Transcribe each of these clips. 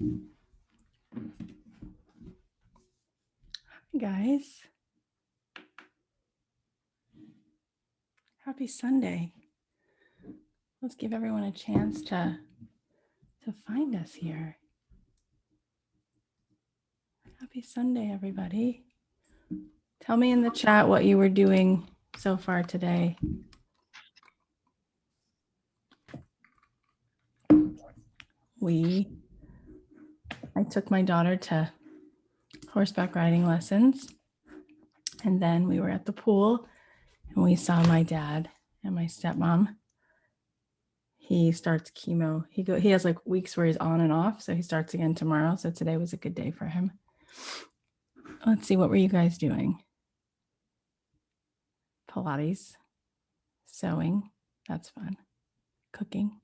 Hi guys. Happy Sunday. Let's give everyone a chance to find us here. Happy Sunday, everybody. Tell me in the chat what you were doing so far today. I took my daughter to horseback riding lessons, and then we were at the pool and we saw my dad and my stepmom. He starts chemo. He has like weeks where he's on and off, so he starts again tomorrow. So today was a good day for him. Let's see, what were you guys doing? Pilates, sewing, that's fun. Cooking,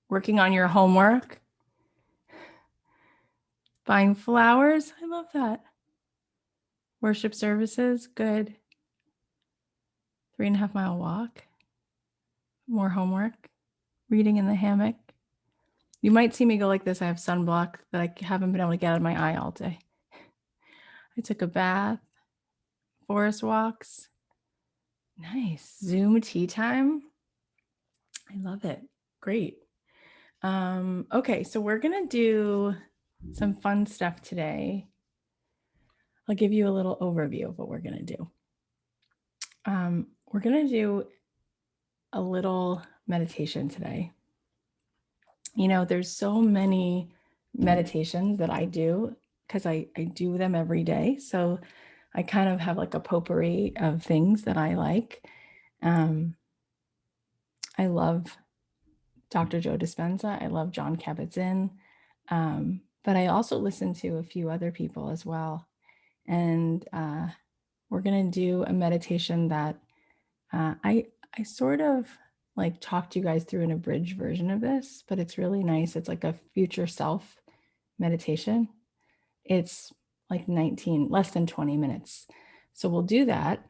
working on your homework, buying flowers. I love that. Worship services, good. 3.5 mile walk, more homework, reading in the hammock. You might see me go like this. I have sunblock that I haven't been able to get out of my eye all day. I took a bath, forest walks. Nice. Zoom tea time. I love it. Great. Okay, so we're going to do some fun stuff today. I'll give you a little overview of what we're going to do. We're going to do a little meditation today. You know, there's so many meditations that I do because I do them every day. So I kind of have like a potpourri of things that I like. I love Dr. Joe Dispenza. I love Jon Kabat-Zinn. But I also listen to a few other people as well. And we're going to do a meditation that I sort of like talked you guys through an abridged version of this, but it's really nice. It's like a future self meditation. It's like less than 20 minutes. So we'll do that.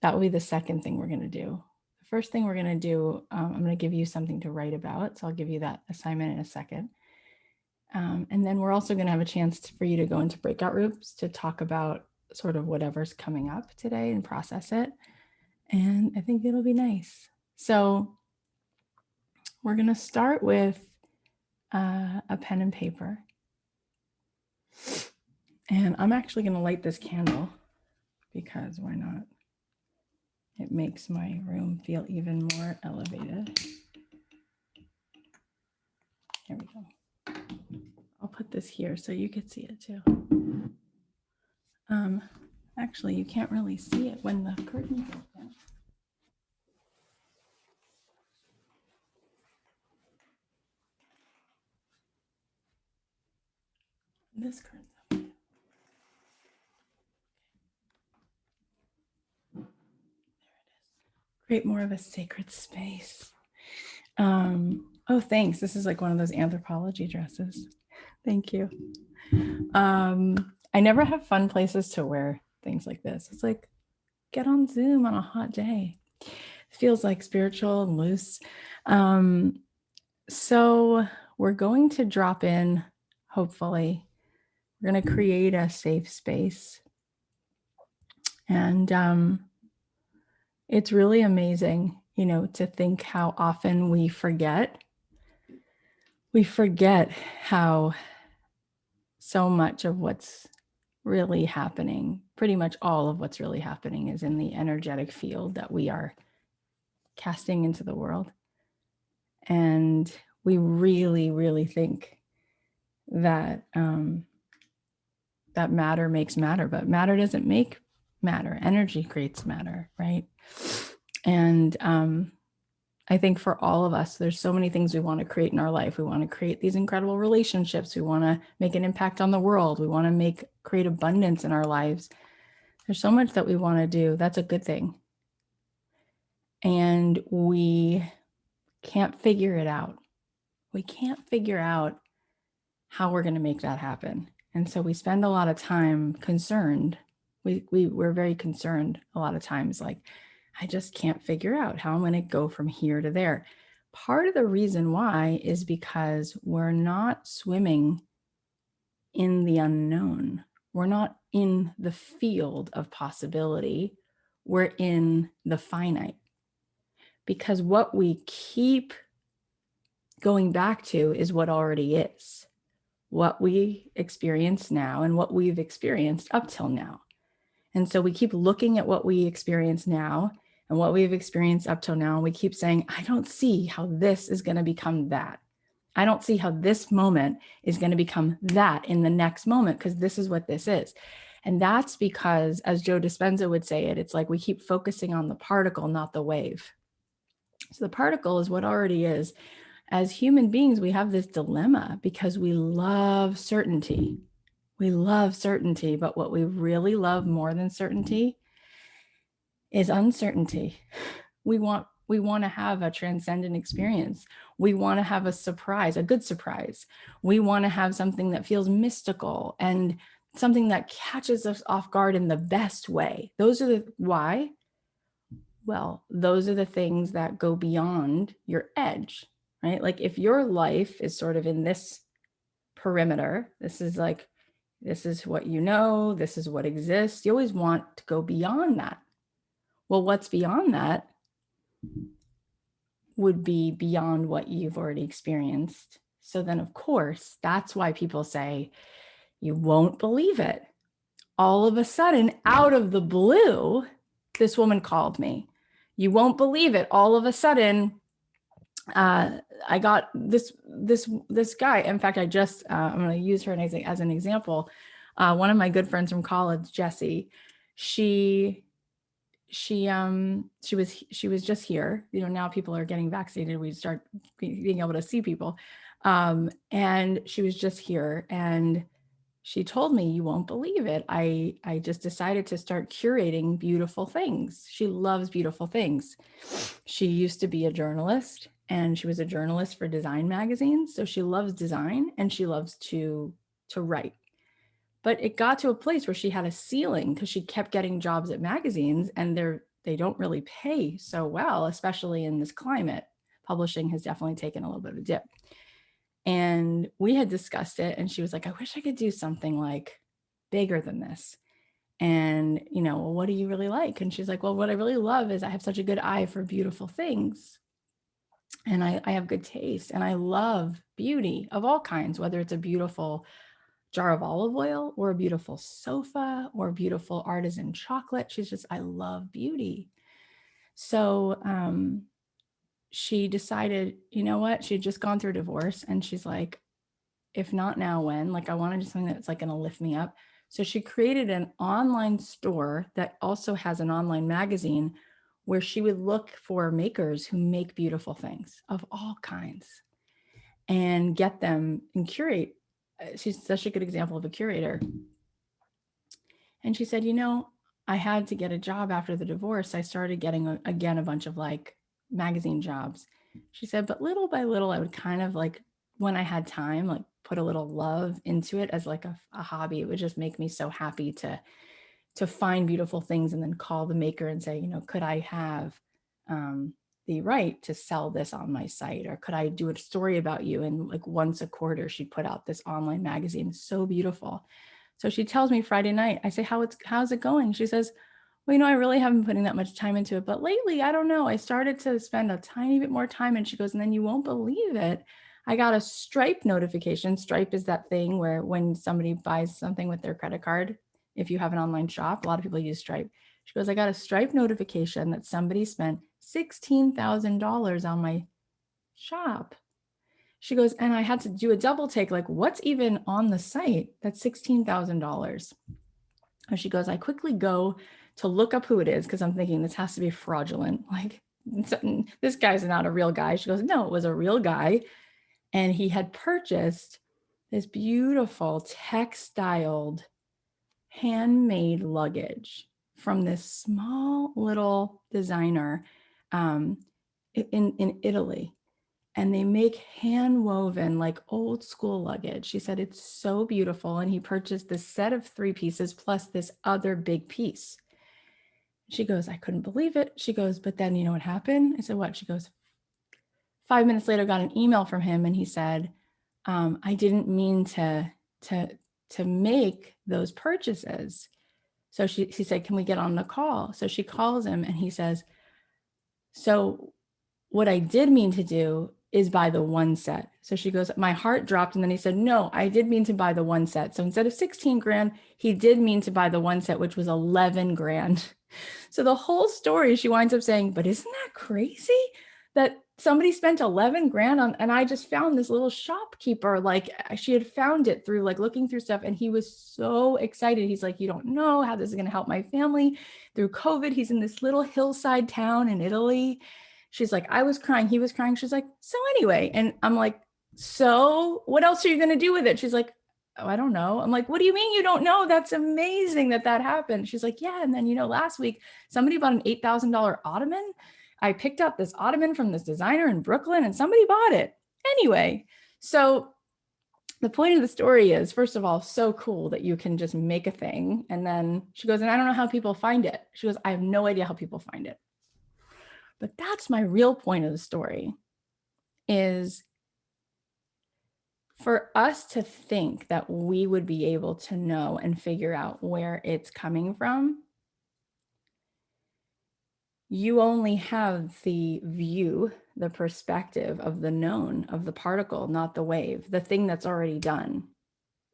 That will be the second thing we're going to do. The first thing we're going to do, I'm going to give you something to write about. So I'll give you that assignment in a second. And then we're also going to have a chance for you to go into breakout rooms to talk about sort of whatever's coming up today and process it. And I think it'll be nice. So we're going to start with a pen and paper. And I'm actually going to light this candle because why not? It makes my room feel even more elevated. Here we go. I'll put this here so you can see it too. Actually, you can't really see it when the curtain's open. This curtain's open. There it is. Create more of a sacred space. Oh, thanks. This is like one of those anthropology dresses. Thank you. I never have fun places to wear things like this. It's like, get on Zoom on a hot day. It feels like spiritual and loose. So we're going to drop in, hopefully. We're going to create a safe space. And it's really amazing, you know, to think how often we forget how so much of what's really happening, pretty much all of what's really happening, is in the energetic field that we are casting into the world. And we really, really think that that matter makes matter, but matter doesn't make matter. Energy creates matter, right? And I think for all of us, there's so many things we want to create in our life. We want to create these incredible relationships. We want to make an impact on the world. We want to create abundance in our lives. There's so much that we want to do. That's a good thing. And we can't figure it out. We can't figure out how we're going to make that happen. And so we spend a lot of time concerned. We're very concerned a lot of times, like, I just can't figure out how I'm going to go from here to there. Part of the reason why is because we're not swimming in the unknown. We're not in the field of possibility. We're in the finite. Because what we keep going back to is what already is, what we experience now and what we've experienced up till now. And so we keep looking at what we experience now and what we've experienced up till now. And we keep saying, I don't see how this is going to become that. I don't see how this moment is going to become that in the next moment, because this is what this is. And that's because, as Joe Dispenza would say it, it's like we keep focusing on the particle, not the wave. So the particle is what already is. As human beings, we have this dilemma because we love certainty. We love certainty, but what we really love more than certainty is uncertainty. We want to have a transcendent experience. We want to have a surprise, a good surprise. We want to have something that feels mystical and something that catches us off guard in the best way. Those are the why. Well, those are the things that go beyond your edge, right? Like if your life is sort of in this perimeter, this is what you know, this is what exists. You always want to go beyond that. Well, what's beyond that would be beyond what you've already experienced. So then, of course, that's why people say, you won't believe it. All of a sudden, out of the blue, this woman called me. You won't believe it. All of a sudden, I got this guy. In fact, I'm going to use her as an example. One of my good friends from college, Jessie, she was just here. Now people are getting vaccinated. We start being able to see people. And she was just here and she told me, you won't believe it. I just decided to start curating beautiful things. She loves beautiful things. She used to be a journalist and she was a journalist for design magazines. So she loves design and she loves to write. But it got to a place where she had a ceiling because she kept getting jobs at magazines and they don't really pay so well, especially in this climate. Publishing has definitely taken a little bit of a dip. And we had discussed it and she was like, I wish I could do something like bigger than this. And, well, what do you really like? And she's like, well, what I really love is I have such a good eye for beautiful things. And I have good taste and I love beauty of all kinds, whether it's a beautiful jar of olive oil or a beautiful sofa or beautiful artisan chocolate. She's just, I love beauty. So she decided, you know what? She had just gone through a divorce and she's like, if not now, when? Like, I want to do something that's like going to lift me up. So she created an online store that also has an online magazine where she would look for makers who make beautiful things of all kinds and get them and curate. She's such a good example of a curator. And she said, I had to get a job after the divorce. I started getting a bunch of like magazine jobs. She said, but little by little, I would kind of like, when I had time, like put a little love into it as like a hobby. It would just make me so happy to find beautiful things and then call the maker and say, could I have the right to sell this on my site? Or could I do a story about you? And like once a quarter, she'd put out this online magazine. So beautiful. So she tells me Friday night, I say, how's it going? She says, well, I really haven't been putting that much time into it, but lately, I don't know. I started to spend a tiny bit more time. And she goes, and then you won't believe it. I got a Stripe notification. Stripe is that thing where when somebody buys something with their credit card, if you have an online shop, a lot of people use Stripe. She goes, I got a Stripe notification that somebody spent $16,000 on my shop. She goes, and I had to do a double take, like, what's even on the site? That's $16,000. And she goes, I quickly go to look up who it is because I'm thinking this has to be fraudulent. Like, this guy's not a real guy. She goes, no, it was a real guy. And he had purchased this beautiful textiled handmade luggage from this small little designer in Italy. And they make hand woven, like old school luggage. She said, it's so beautiful. And he purchased this set of 3 pieces plus this other big piece. She goes, I couldn't believe it. She goes, but then you know what happened? I said, what? She goes, 5 minutes later, got an email from him. And he said, I didn't mean to to make those purchases. So she said, can we get on the call? So she calls him and he says, so what I did mean to do is buy the one set. So she goes, my heart dropped. And then he said, no, I did mean to buy the one set. So instead of 16 grand, he did mean to buy the one set, which was 11 grand. So the whole story, she winds up saying, but isn't that crazy that somebody spent 11 grand on, and I just found this little shopkeeper, like she had found it through like looking through stuff. And he was so excited. He's like, you don't know how this is going to help my family through COVID. He's in this little hillside town in Italy. She's like, I was crying. He was crying. She's like, so anyway. And I'm like, so what else are you going to do with it? She's like, oh, I don't know. I'm like, what do you mean you don't know? That's amazing that that happened. She's like, yeah. And then, last week, somebody bought an $8,000 ottoman. I picked up this ottoman from this designer in Brooklyn and somebody bought it. Anyway, so the point of the story is, first of all, so cool that you can just make a thing. And then she goes, and I don't know how people find it. She goes, I have no idea how people find it. But that's my real point of the story, is for us to think that we would be able to know and figure out where it's coming from. You only have the view, the perspective of the known, of the particle, not the wave, the thing that's already done,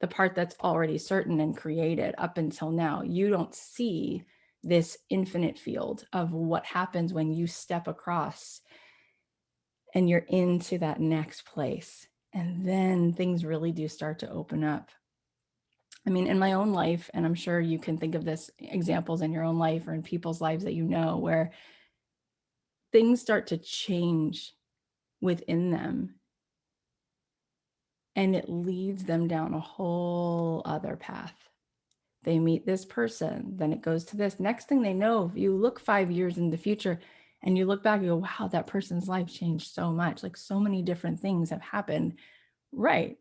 the part that's already certain and created up until now. You don't see this infinite field of what happens when you step across and you're into that next place. And then things really do start to open up. I mean, in my own life, and I'm sure you can think of this examples in your own life or in people's lives that you know, where things start to change within them and it leads them down a whole other path. They meet this person, then it goes to this. Next thing they know, if you look 5 years in the future and you look back, you go, wow, that person's life changed so much. Like so many different things have happened. Right.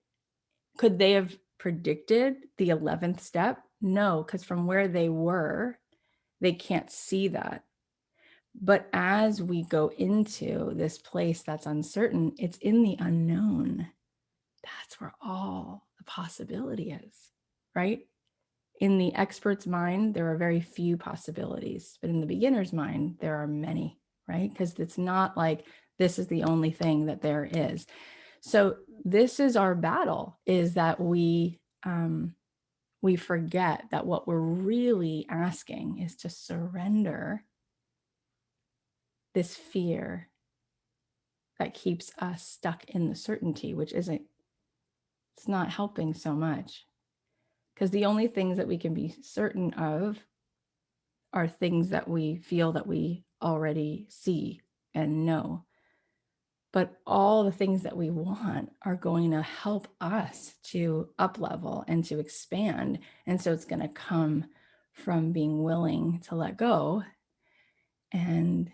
Could they have predicted the 11th step? No, because from where they were, they can't see that. But as we go into this place that's uncertain, it's in the unknown. That's where all the possibility is, right? In the expert's mind, there are very few possibilities, but in the beginner's mind, there are many, right? Because it's not like this is the only thing that there is. So this is our battle, is that we forget that what we're really asking is to surrender this fear that keeps us stuck in the certainty, which it's not helping so much. Because the only things that we can be certain of are things that we feel that we already see and know. But all the things that we want are going to help us to up level and to expand. And so it's going to come from being willing to let go and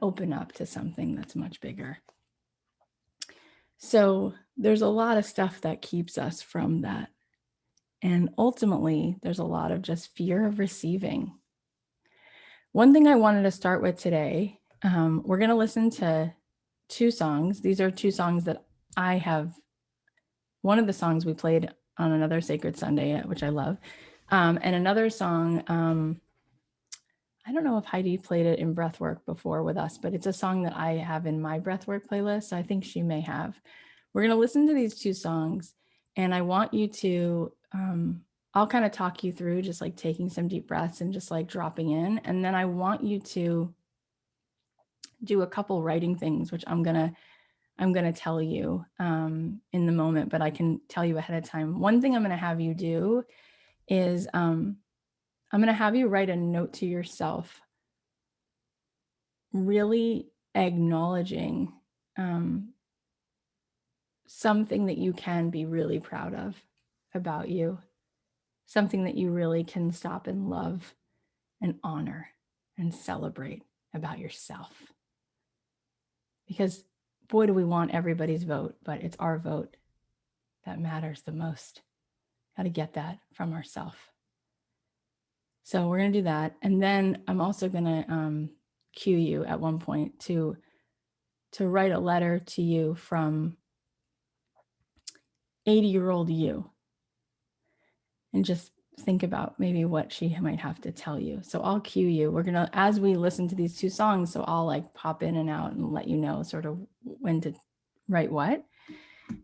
open up to something that's much bigger. So there's a lot of stuff that keeps us from that. And ultimately, there's a lot of just fear of receiving. One thing I wanted to start with today, we're going to listen to 2 songs. These are 2 songs that I have. One of the songs we played on another Sacred Sunday, which I love. And another song, I don't know if Heidi played it in Breathwork before with us, but it's a song that I have in my Breathwork playlist. So I think she may have. We're going to listen to these 2 songs, and I want you to, I'll kind of talk you through just like taking some deep breaths and just like dropping in. And then I want you to do a couple writing things, which I'm going to tell you in the moment, but I can tell you ahead of time. One thing I'm going to have you do is I'm going to have you write a note to yourself, really acknowledging something that you can be really proud of about you, something that you really can stop and love and honor and celebrate about yourself. Because boy, do we want everybody's vote, but it's our vote that matters the most. Got to get that from ourselves. So we're going to do that. And then I'm also going to cue you at one point to write a letter to you from 80-year-old you, and just think about maybe what she might have to tell you. So I'll cue you. We're going to, as we listen to these two songs, so I'll like pop in and out and let you know sort of when to write what.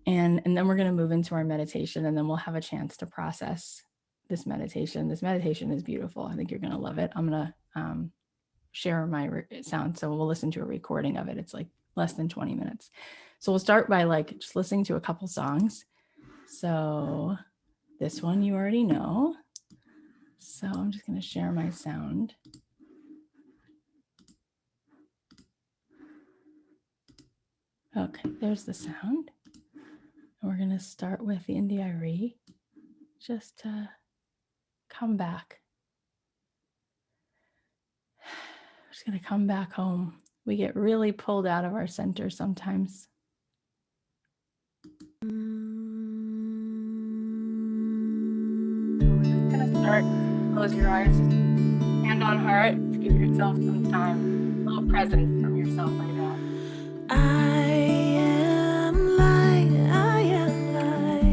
And then we're going to move into our meditation, and then we'll have a chance to process this meditation. This meditation is beautiful. I think you're going to love it. I'm going to share my sound. So we'll listen to a recording of it. It's like less than 20 minutes. So we'll start by like just listening to a couple songs. So this one you already know. So I'm just going to share my sound. Okay, there's the sound. And we're going to start with the India.Arie just to come back. We're just going to come back home. We get really pulled out of our center sometimes. We're just going to start. Close your eyes, hand on heart, give yourself some time, a little present from yourself right now. I am light, I am light.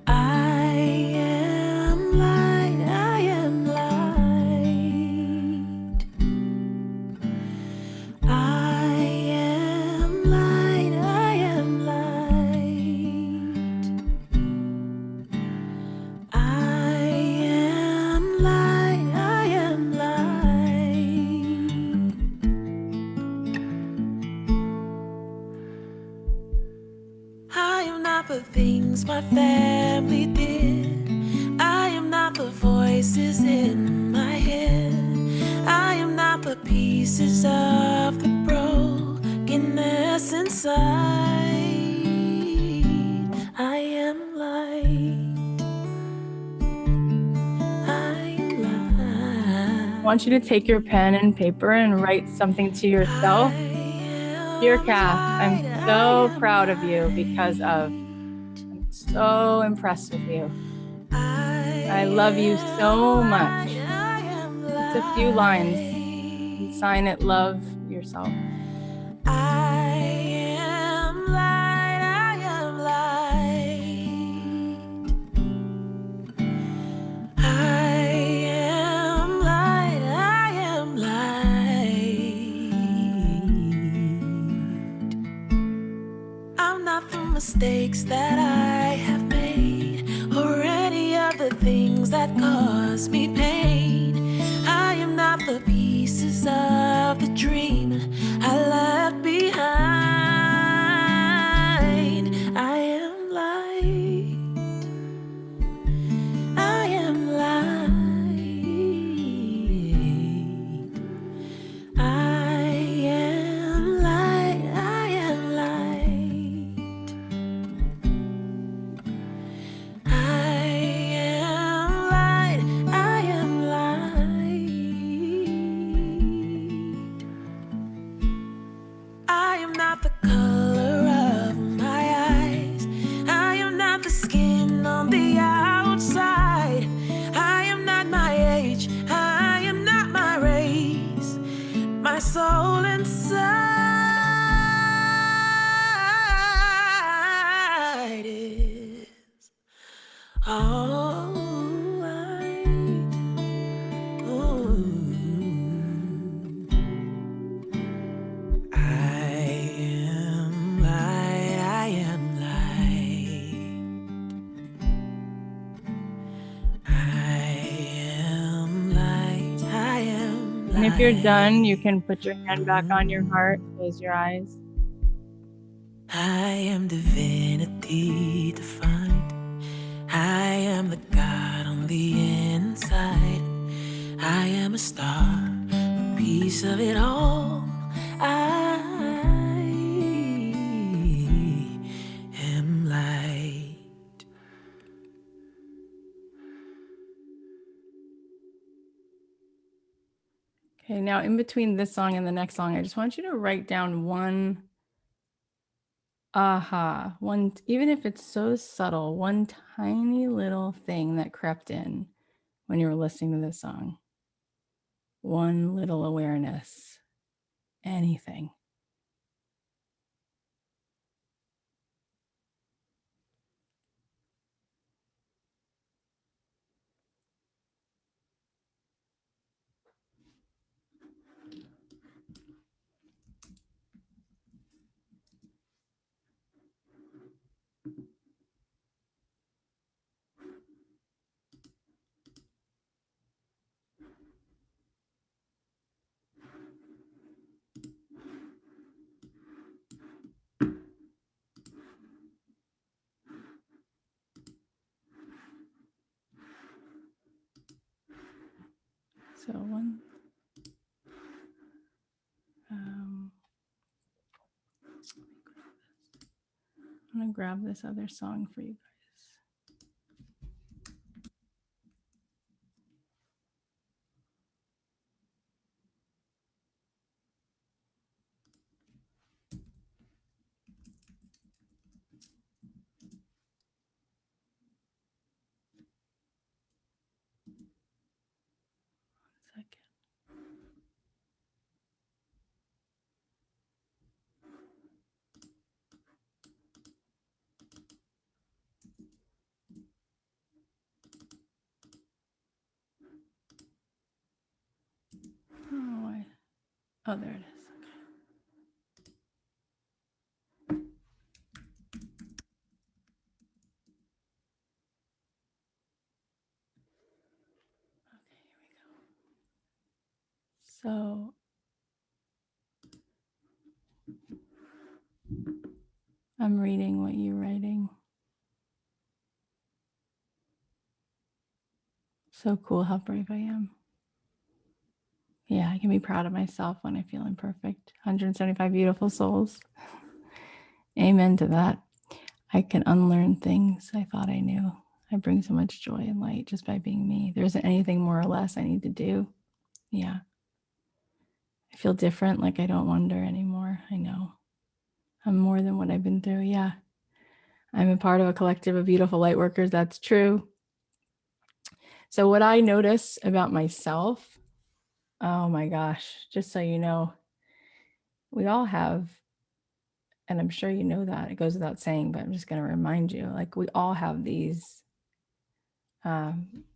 I am light, I am light. I am light, I am light. I am light, I am light. I am not the things my family did. I am not the voices in my head. I am not the pieces of the brokenness inside. I am light. I am light. I want you to take your pen and paper and write something to yourself. Dear Kath, I'm so proud of you because of, I'm so impressed with you. I love you so much. It's a few lines. And sign it, love yourself. I am light, I am light. I am light, I am light. I'm not the mistakes that I have made, or any of the things that cause me pain. I am not the pieces of the dream I left behind. I am light. I am light. I am light. I am light. I am light. I am light. I am not the color of my eyes. I am not the skin on the outside. I am not my age. I am not my race. My soul inside is all light. Ooh. I am light, I am light. I am light, I am light. And if you're done, you can put your hand back on your heart, close your eyes. I am divinity defined. I am the God on the inside. I am a star, a piece of it all. I am light. Okay, now in between this song and the next song, I just want you to write down one aha, one, even if it's so subtle, one tiny little thing that crept in when you were listening to this song. One little awareness, anything. So one. I'm gonna grab this other song for you guys. One second. Oh, why? Oh, there it is. Okay, here we go. So I'm reading what you're writing. So cool how brave I am. Yeah, I can be proud of myself when I feel imperfect. 175 beautiful souls. Amen to that. I can unlearn things I thought I knew. I bring so much joy and light just by being me. There isn't anything more or less I need to do. Yeah. I feel different, like I don't wonder anymore. I know. I'm more than what I've been through. Yeah. I'm a part of a collective of beautiful light workers. That's true. So, what I notice about myself, oh my gosh, just so you know, we all have, and I'm sure you know that, it goes without saying, but I'm just going to remind you, like we all have these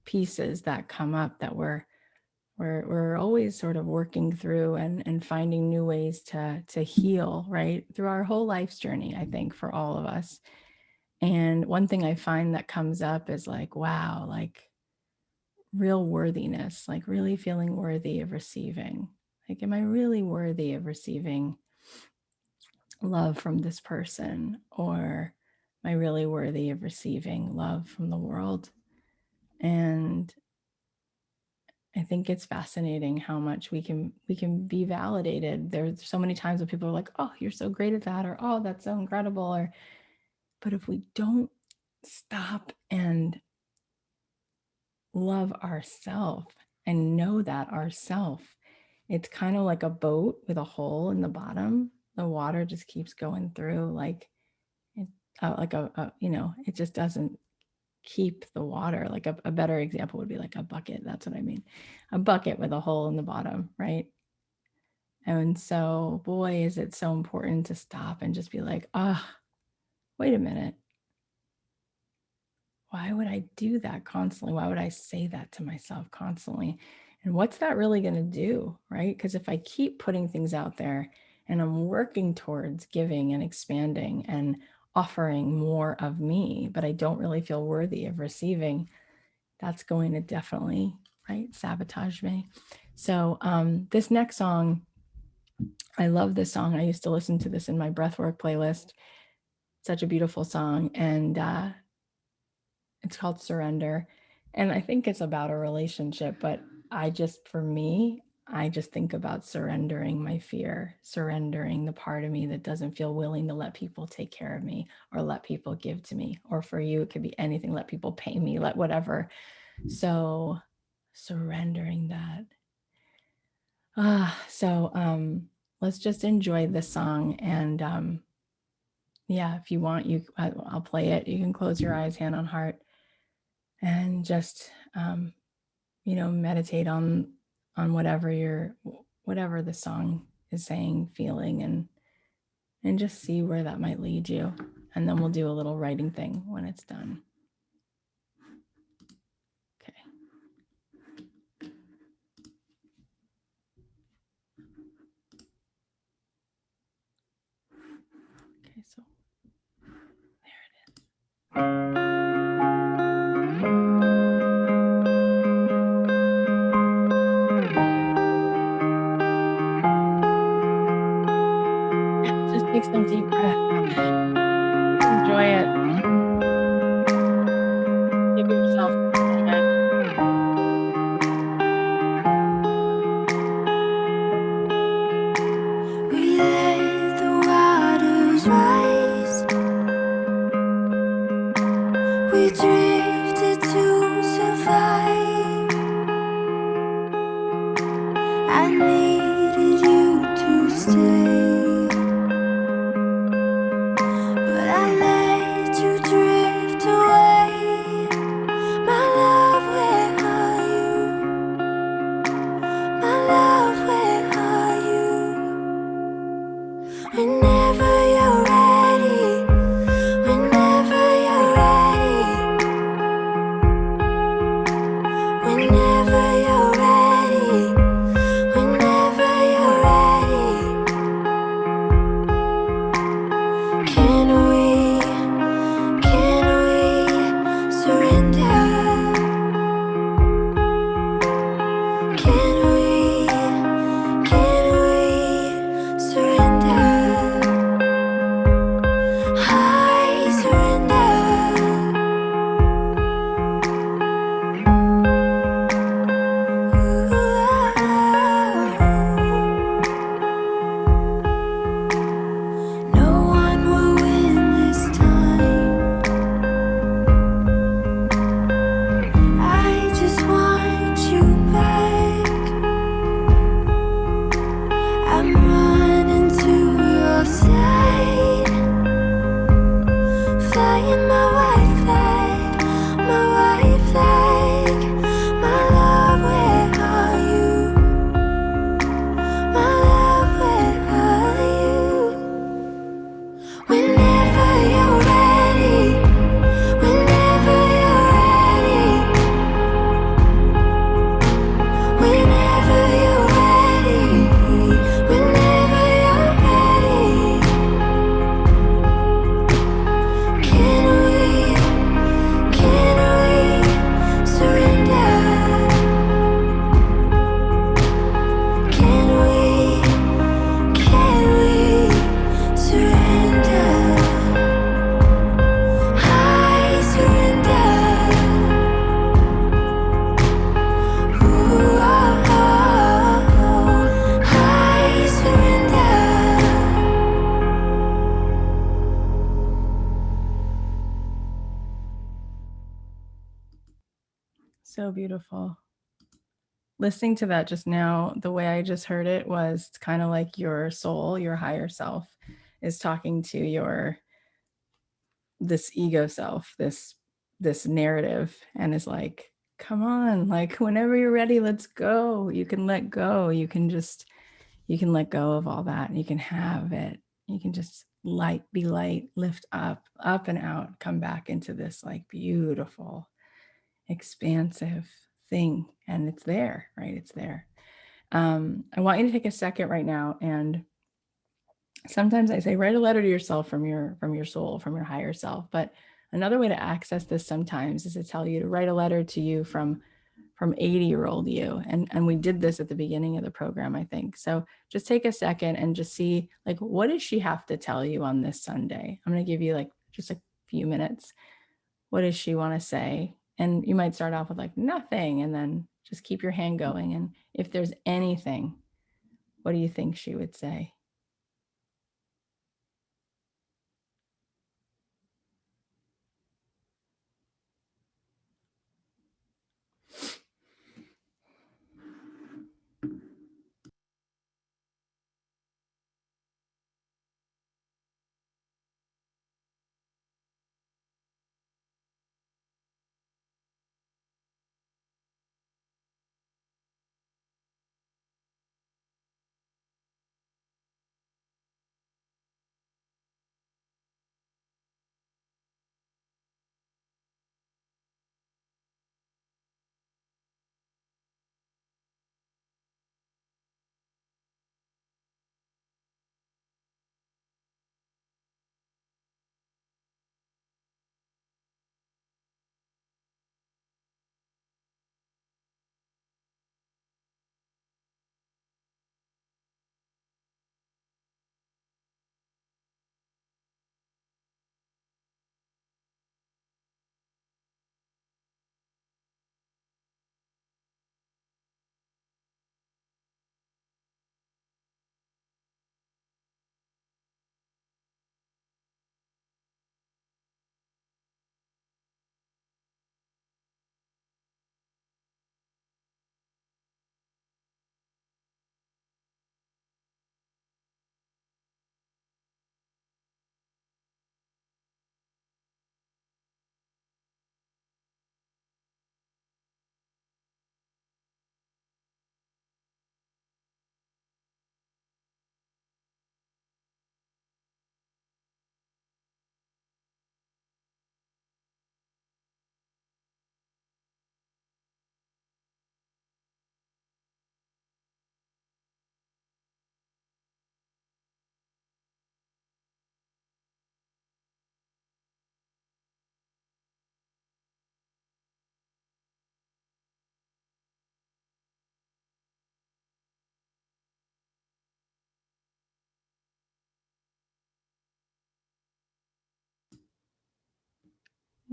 pieces that come up that we're always sort of working through and finding new ways to heal, right? Through our whole life's journey, I think, for all of us. And one thing I find that comes up is like, wow, like real worthiness, like really feeling worthy of receiving. Like, am I really worthy of receiving love from this person? Or am I really worthy of receiving love from the world? And I think it's fascinating how much we can be validated. There's so many times when people are like, "Oh, you're so great at that," or "Oh, that's so incredible," or but if we don't stop and love ourselves and know that ourself, it's kind of like a boat with a hole in the bottom. The water just keeps going through, like it, like it just doesn't keep the water. Like a better example would be like a bucket. That's what I mean. A bucket with a hole in the bottom, right? And so, boy, is it so important to stop and just be like, wait a minute. Why would I do that constantly? Why would I say that to myself constantly? And what's that really going to do, right? Because if I keep putting things out there and I'm working towards giving and expanding and offering more of me, but I don't really feel worthy of receiving, that's going to definitely, right, sabotage me. So this next song, I love this song. I used to listen to this in my breathwork playlist. Such a beautiful song. And it's called Surrender. And I think it's about a relationship, but for me, I just think about surrendering my fear, surrendering the part of me that doesn't feel willing to let people take care of me or let people give to me. Or for you, it could be anything, let people pay me, let whatever. So surrendering that. Let's just enjoy this song. And yeah, if you want, I'll play it. You can close your eyes, hand on heart, and just meditate on whatever the song is saying, feeling, and just see where that might lead you. And then we'll do a little writing thing when it's done. Okay. Okay, so there it is. Just take some deep breath. Enjoy it. Give yourself a moment. I needed you to stay, but I let you drift away. My love, where are you? My love, where are you? Whenever you're ready, whenever you're ready, whenever you're ready, whenever you're ready. Can we surrender? Can we surrender? I surrender. No one will win this time. I just want you back. I'm running to your side, flying my white flag, my white flag. My love, where are you? My love, where are you? Whenever you're ready, whenever you're ready, whenever you're ready, whenever you're ready. Can we surrender? Can we surrender? I surrender. Ooh, oh, oh, oh. I surrender. So beautiful. Listening to that just now, the way I just heard it was kind of like your soul, your higher self is talking to your this ego self, this narrative, and is like, come on, like whenever you're ready, let's go. You can let go. You can let go of all that. You can have it. You can just be light, lift up and out, come back into this like beautiful, expansive thing. And it's there, right? It's there. I want you to take a second right now, and sometimes I say write a letter to yourself from your soul, from your higher self. But another way to access this sometimes is to tell you to write a letter to you from 80-year-old you. And we did this at the beginning of the program, I think. So just take a second and just see, like, what does she have to tell you on this Sunday? I'm going to give you like just a few minutes. What does she want to say? And you might start off with like nothing, and then just keep your hand going. And if there's anything, what do you think she would say?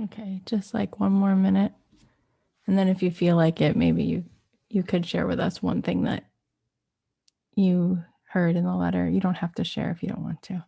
Okay, just like one more minute. And then if you feel like it, maybe you could share with us one thing that you heard in the letter. You don't have to share if you don't want to.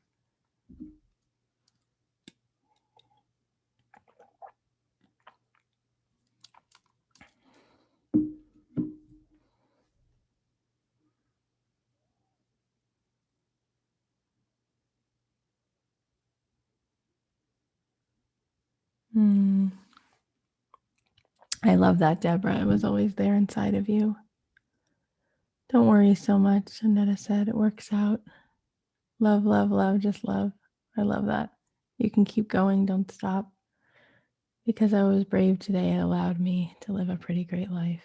I love that, Deborah. It was always there inside of you. Don't worry so much, Annetta said. It works out. Love, love, love, just love. I love that. You can keep going. Don't stop. Because I was brave today, it allowed me to live a pretty great life.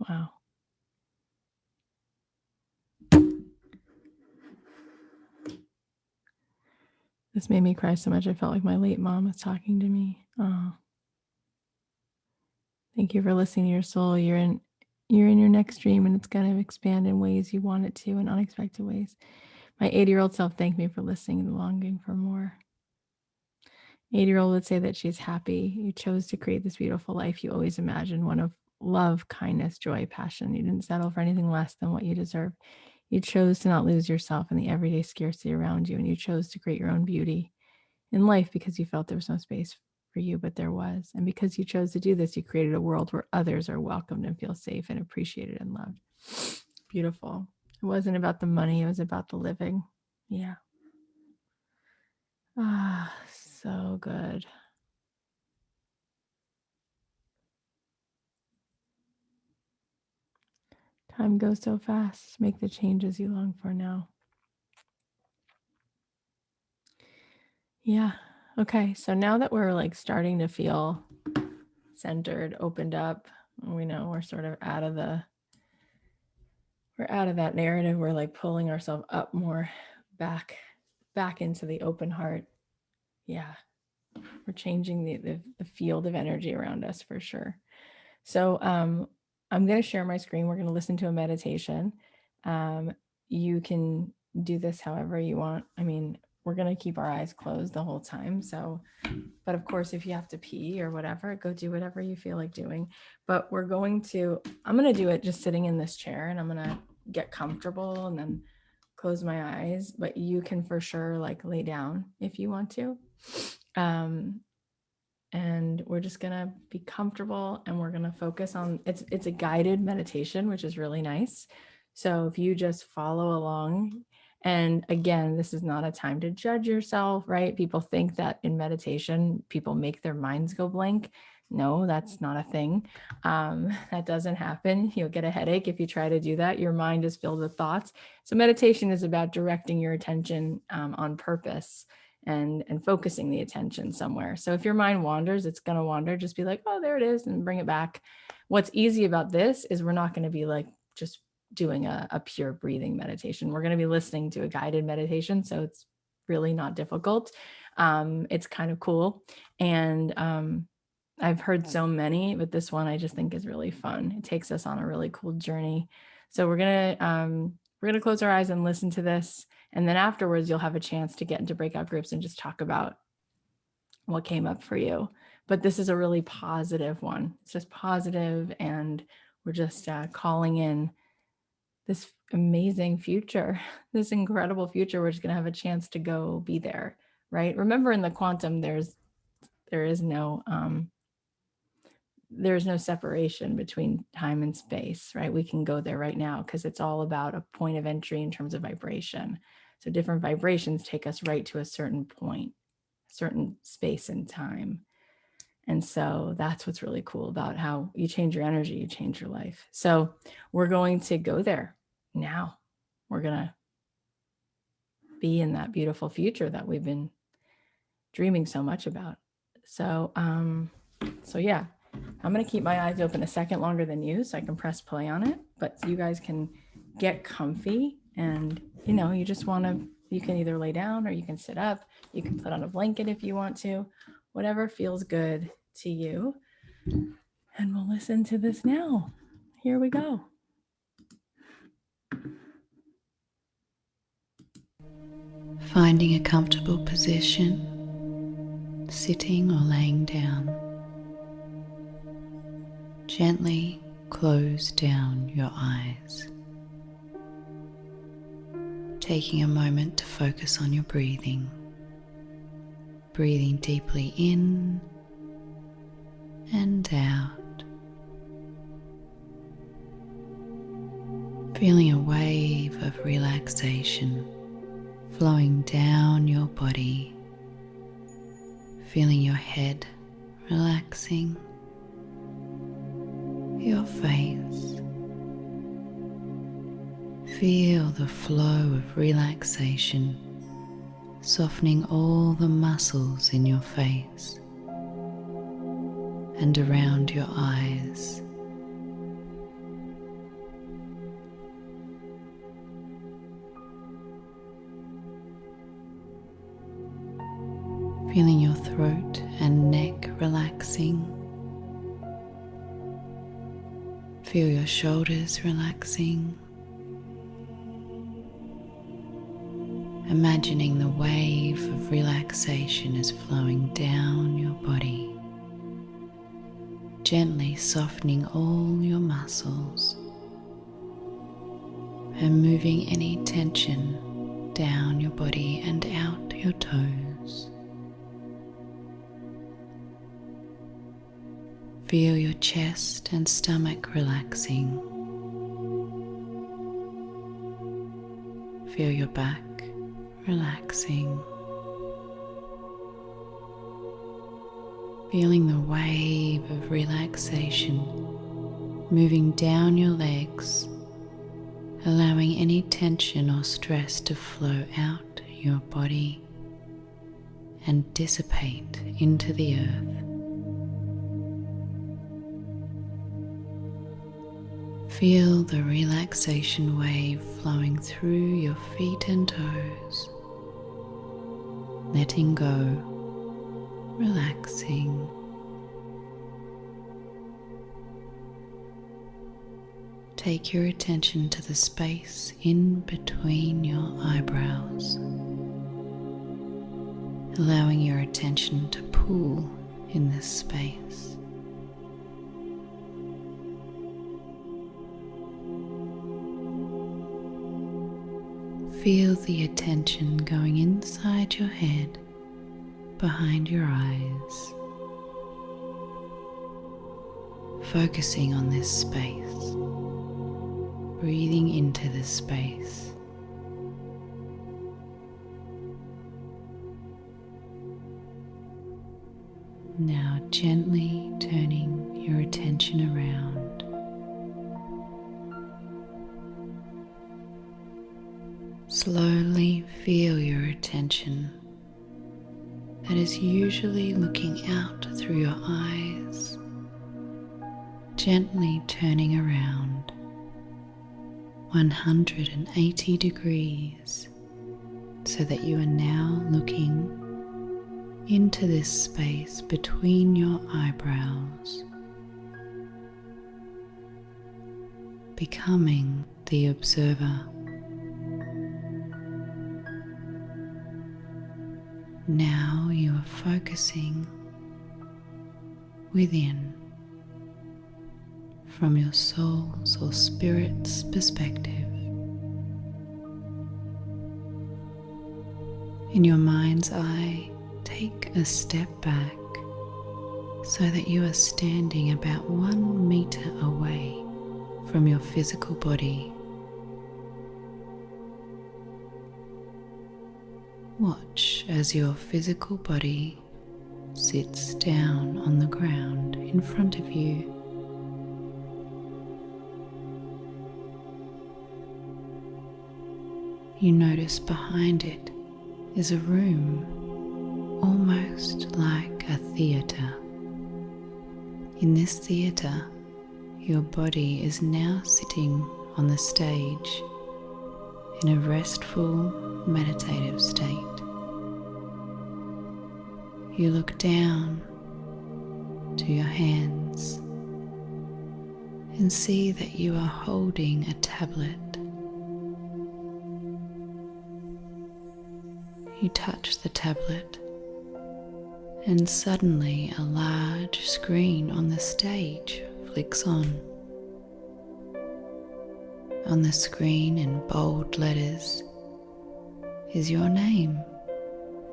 Wow. This made me cry so much. I felt like my late mom was talking to me. Oh. Thank you for listening to your soul. You're in your next dream, and it's going to expand in ways you want it to, in unexpected ways. My 80-year-old self thanked me for listening and longing for more. 80-year-old would say that she's happy. You chose to create this beautiful life you always imagined, one of love, kindness, joy, passion. You didn't settle for anything less than what you deserve. You chose to not lose yourself in the everyday scarcity around you, and you chose to create your own beauty in life because you felt there was no space for you, but there was. And because you chose to do this, you created a world where others are welcomed and feel safe and appreciated and loved. Beautiful. It wasn't about the money, it was about the living. Yeah. Ah, so good. Time goes so fast. Make the changes you long for now. Yeah. Okay. So now that we're like starting to feel centered, opened up, we know we're sort of out of that narrative. We're like pulling ourselves up more back into the open heart. Yeah. We're changing the field of energy around us for sure. So I'm going to share my screen. We're going to listen to a meditation. You can do this however you want. I mean, we're going to keep our eyes closed the whole time. So, but of course, if you have to pee or whatever, go do whatever you feel like doing. But I'm going to do it just sitting in this chair, and I'm going to get comfortable and then close my eyes. But you can for sure like lay down if you want to. And we're just gonna be comfortable, and we're gonna focus on it's a guided meditation, which is really nice. So if you just follow along, and again, this is not a time to judge yourself, right? People think that in meditation people make their minds go blank. No, that's not a thing. That doesn't happen. You'll get a headache if you try to do that. Your mind is filled with thoughts. So meditation is about directing your attention on purpose and focusing the attention somewhere. So if your mind wanders, it's going to wander. Just be like, oh, there it is, and bring it back. What's easy about this is we're not going to be like just doing a pure breathing meditation. We're going to be listening to a guided meditation. So it's really not difficult. It's kind of cool. And I've heard so many, but this one I just think is really fun. It takes us on a really cool journey. So we're going to close our eyes and listen to this. And then afterwards, you'll have a chance to get into breakout groups and just talk about what came up for you. But this is a really positive one. It's just positive, and we're just calling in this amazing future, this incredible future. We're just going to have a chance to go be there, right? Remember, in the quantum, there is no separation between time and space, right? We can go there right now because it's all about a point of entry in terms of vibration. So different vibrations take us right to a certain point, certain space and time. And so that's what's really cool about how you change your energy, you change your life. So we're going to go there now. We're going to be in that beautiful future that we've been dreaming so much about. So yeah, I'm going to keep my eyes open a second longer than you so I can press play on it, but you guys can get comfy, and you can either lay down or you can sit up. You can put on a blanket if you want to, whatever feels good to you. And we'll listen to this now. Here we go. Finding a comfortable position, sitting or laying down, gently close down your eyes, taking a moment to focus on your breathing, breathing deeply in and out, feeling a wave of relaxation flowing down your body, feeling your head relaxing, your face. Feel the flow of relaxation, softening all the muscles in your face and around your eyes. Feeling your throat and neck relaxing. Feel your shoulders relaxing. Imagining the wave of relaxation is flowing down your body, gently softening all your muscles and moving any tension down your body and out your toes. Feel your chest and stomach relaxing. Feel your back relaxing. Feeling the wave of relaxation moving down your legs, allowing any tension or stress to flow out your body and dissipate into the earth. Feel the relaxation wave flowing through your feet and toes, letting go, relaxing. Take your attention to the space in between your eyebrows, allowing your attention to pool in this space. Feel the attention going inside your head, behind your eyes, focusing on this space, breathing into this space. Now gently turning your attention around. Slowly feel your attention that is usually looking out through your eyes, gently turning around 180 degrees so that you are now looking into this space between your eyebrows, becoming the observer. Now you are focusing within from your soul's or spirit's perspective. In your mind's eye, take a step back so that you are standing about 1 meter away from your physical body. Watch as your physical body sits down on the ground in front of you. You notice behind it is a room, almost like a theatre. In this theatre, your body is now sitting on the stage in a restful, meditative state. You look down to your hands and see that you are holding a tablet. You touch the tablet and suddenly a large screen on the stage flicks on. On the screen in bold letters is your name,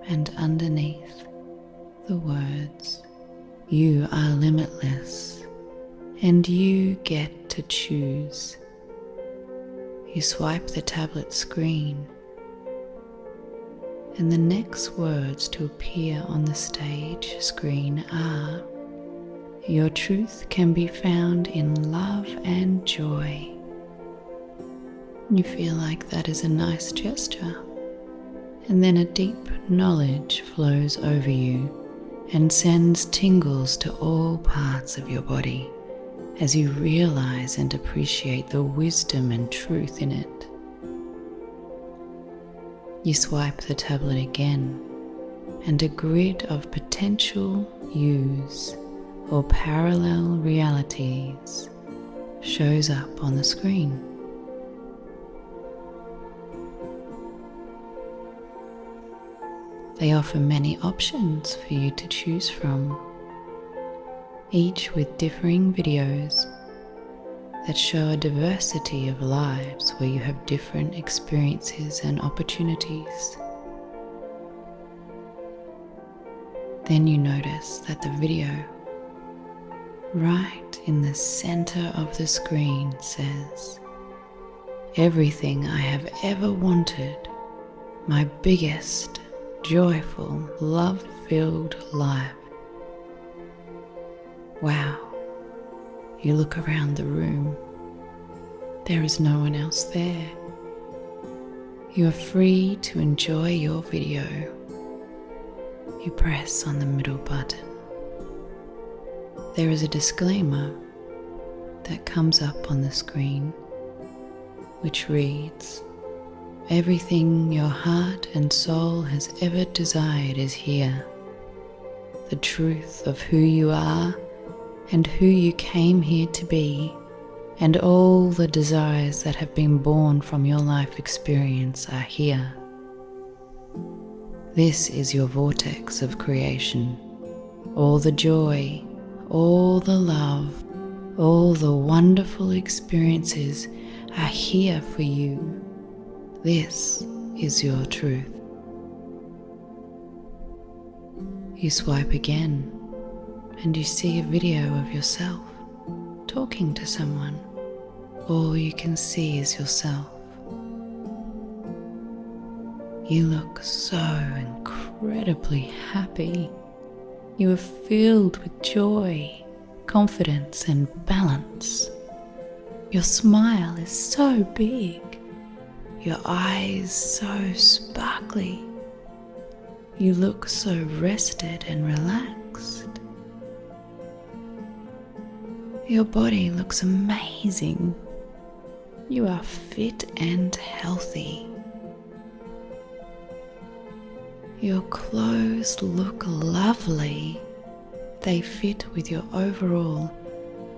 and underneath the words, "You are limitless and you get to choose." You swipe the tablet screen, and the next words to appear on the stage screen are, "Your truth can be found in love and joy." You feel like that is a nice gesture, and then a deep knowledge flows over you and sends tingles to all parts of your body as you realize and appreciate the wisdom and truth in it. You swipe the tablet again, and a grid of potential yous or parallel realities shows up on the screen. They offer many options for you to choose from, each with differing videos that show a diversity of lives where you have different experiences and opportunities. Then you notice that the video right in the center of the screen says, "Everything I have ever wanted, my biggest, joyful, love-filled life." Wow. You look around the room. There is no one else there. You are free to enjoy your video. You press on the middle button. There is a disclaimer that comes up on the screen, which reads, "Everything your heart and soul has ever desired is here. The truth of who you are and who you came here to be, and all the desires that have been born from your life experience are here. This is your vortex of creation. All the joy, all the love, all the wonderful experiences are here for you. This is your truth." You swipe again, and you see a video of yourself talking to someone. All you can see is yourself. You look so incredibly happy. You are filled with joy, confidence, and balance. Your smile is so big. Your eyes so sparkly. You look so rested and relaxed. Your body looks amazing. You are fit and healthy. Your clothes look lovely. They fit with your overall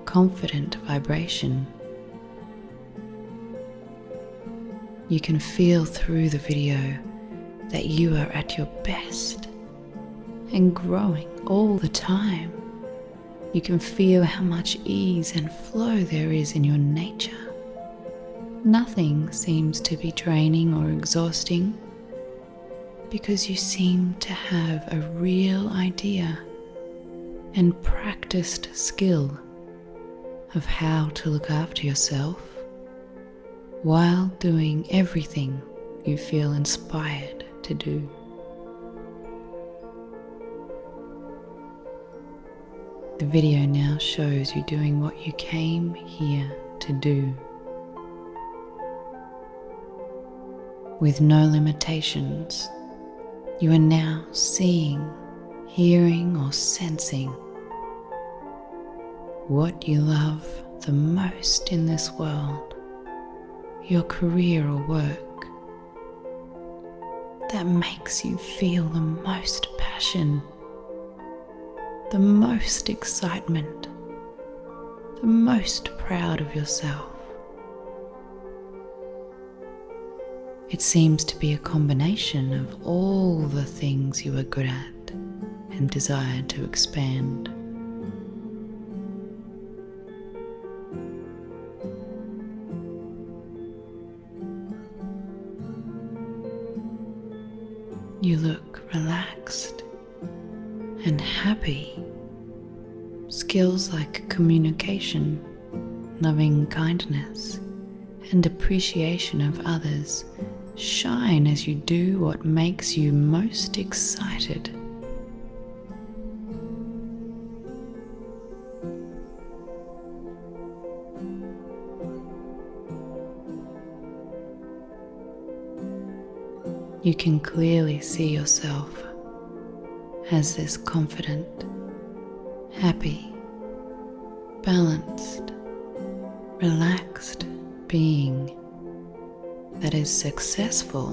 confident vibration. You can feel through the video that you are at your best and growing all the time. You can feel how much ease and flow there is in your nature. Nothing seems to be draining or exhausting because you seem to have a real idea and practiced skill of how to look after yourself while doing everything you feel inspired to do. The video now shows you doing what you came here to do. With no limitations, you are now seeing, hearing, or sensing what you love the most in this world, your career or work, that makes you feel the most passion, the most excitement, the most proud of yourself. It seems to be a combination of all the things you are good at and desire to expand. You look relaxed and happy. Skills like communication, loving kindness, and appreciation of others shine as you do what makes you most excited. You can clearly see yourself as this confident, happy, balanced, relaxed being that is successful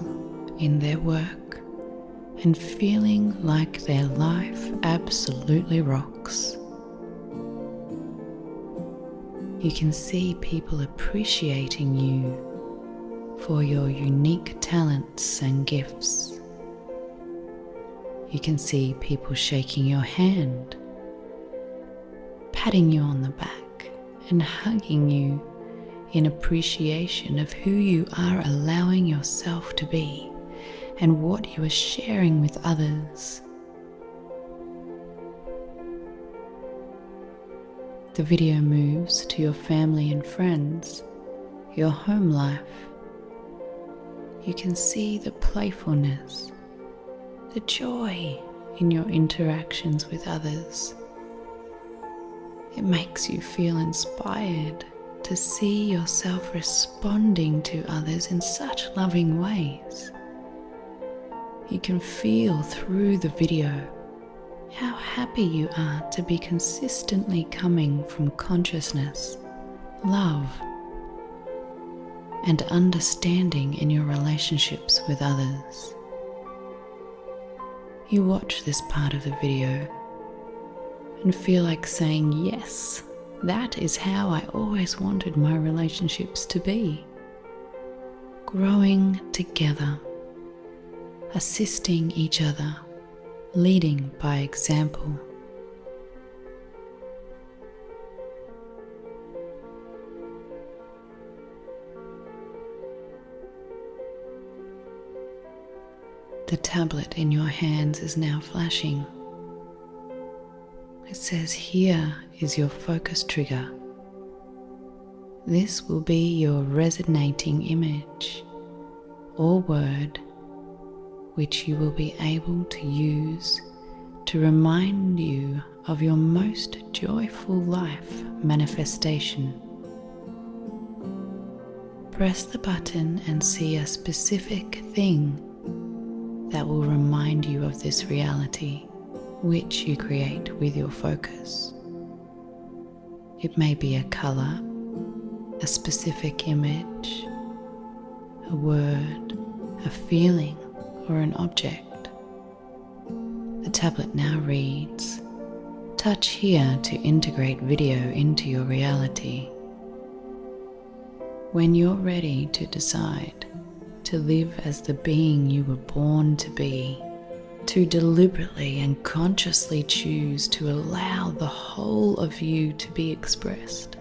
in their work and feeling like their life absolutely rocks. You can see people appreciating you for your unique talents and gifts. You can see people shaking your hand, patting you on the back, and hugging you in appreciation of who you are allowing yourself to be and what you are sharing with others. The video moves to your family and friends, your home life. You can see the playfulness, the joy in your interactions with others. It makes you feel inspired to see yourself responding to others in such loving ways. You can feel through the video how happy you are to be consistently coming from consciousness, love, and understanding in your relationships with others. You watch this part of the video and feel like saying, yes, that is how I always wanted my relationships to be. Growing together, assisting each other, leading by example. The tablet in your hands is now flashing. It says, here is your focus trigger. This will be your resonating image or word which you will be able to use to remind you of your most joyful life manifestation. Press the button and see a specific thing that will remind you of this reality, which you create with your focus. It may be a color, a specific image, a word, a feeling, or an object. The tablet now reads, touch here to integrate video into your reality. When you're ready to decide to live as the being you were born to be, to deliberately and consciously choose to allow the whole of you to be expressed,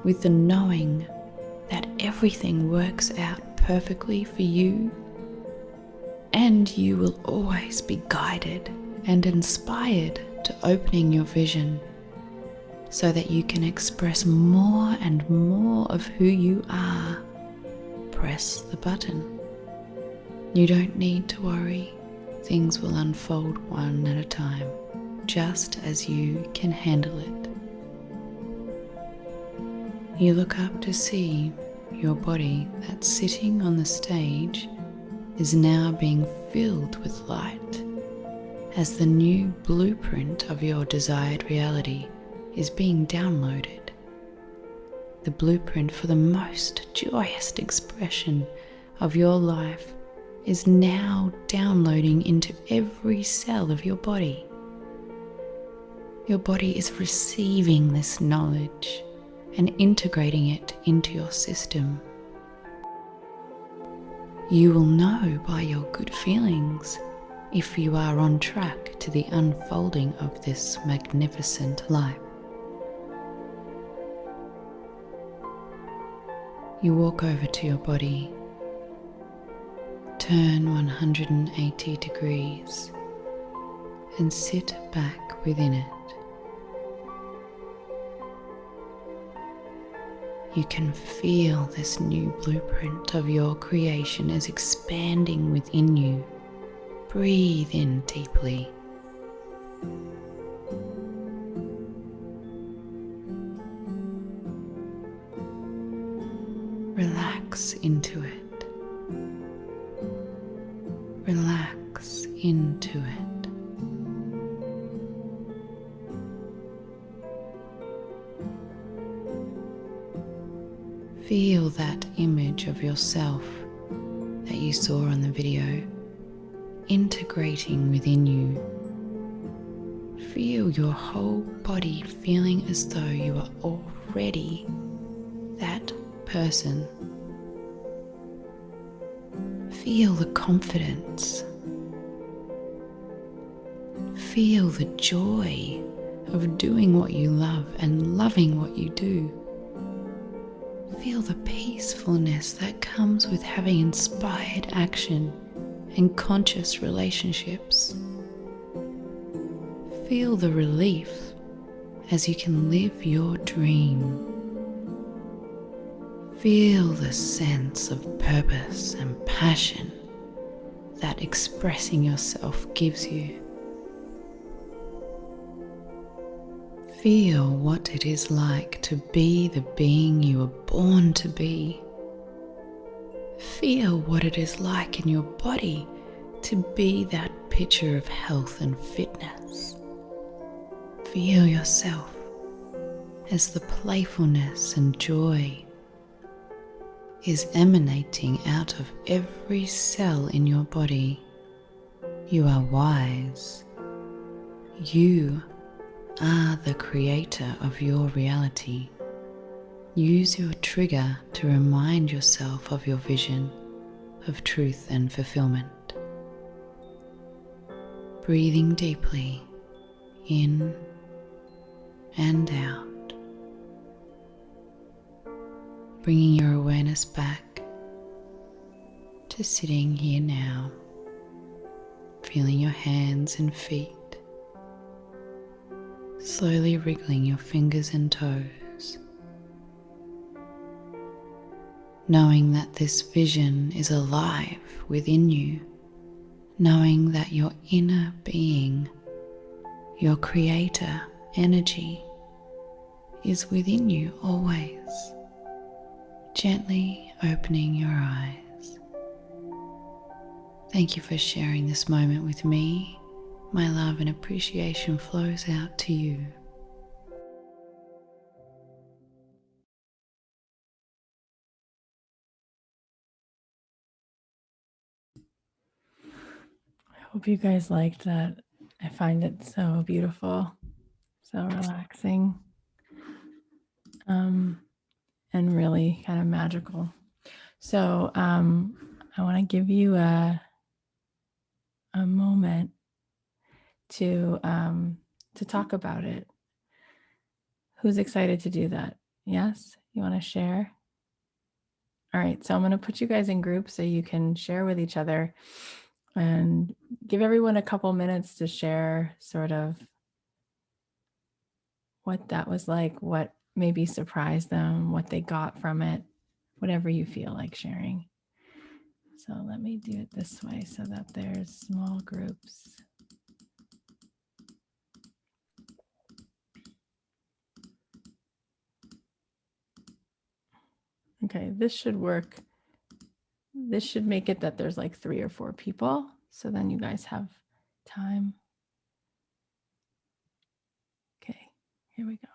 with the knowing that everything works out perfectly for you, and you will always be guided and inspired to opening your vision so that you can express more and more of who you are. Press the button. You don't need to worry. Things will unfold one at a time, just as you can handle it. You look up to see your body that's sitting on the stage is now being filled with light as the new blueprint of your desired reality is being downloaded. The blueprint for the most joyous expression of your life is now downloading into every cell of your body. Your body is receiving this knowledge and integrating it into your system. You will know by your good feelings if you are on track to the unfolding of this magnificent life. You walk over to your body, turn 180 degrees, and sit back within it. You can feel this new blueprint of your creation is expanding within you. Breathe in deeply. Relax into it. Relax into it. Feel that image of yourself that you saw on the video integrating within you. Feel your whole body feeling as though you are already that person. Feel the confidence. Feel the joy of doing what you love and loving what you do. Feel the peacefulness that comes with having inspired action and conscious relationships. Feel the relief as you can live your dream. Feel the sense of purpose and passion that expressing yourself gives you. Feel what it is like to be the being you were born to be. Feel what it is like in your body to be that picture of health and fitness. Feel yourself as the playfulness and joy is emanating out of every cell in your body. You are wise. You are the creator of your reality. Use your trigger to remind yourself of your vision of truth and fulfillment. Breathing deeply in and out. Bringing your awareness back to sitting here now, feeling your hands and feet, slowly wriggling your fingers and toes, knowing that this vision is alive within you, knowing that your inner being, your creator energy, is within you always. Gently opening your eyes. Thank you for sharing this moment with me. My love and appreciation flows out to you. I hope you guys liked that. I find it so beautiful, so relaxing, and really kind of magical. So I want to give you a moment to talk about it. Who's excited to do that? Yes? You want to share? All right, so I'm going to put you guys in groups so you can share with each other and give everyone a couple minutes to share sort of what that was like, what maybe surprised them, what they got from it, whatever you feel like sharing. So let me do it this way so that there's small groups. Okay, this should work. This should make it that there's like 3 or 4 people. So then you guys have time. Okay, here we go.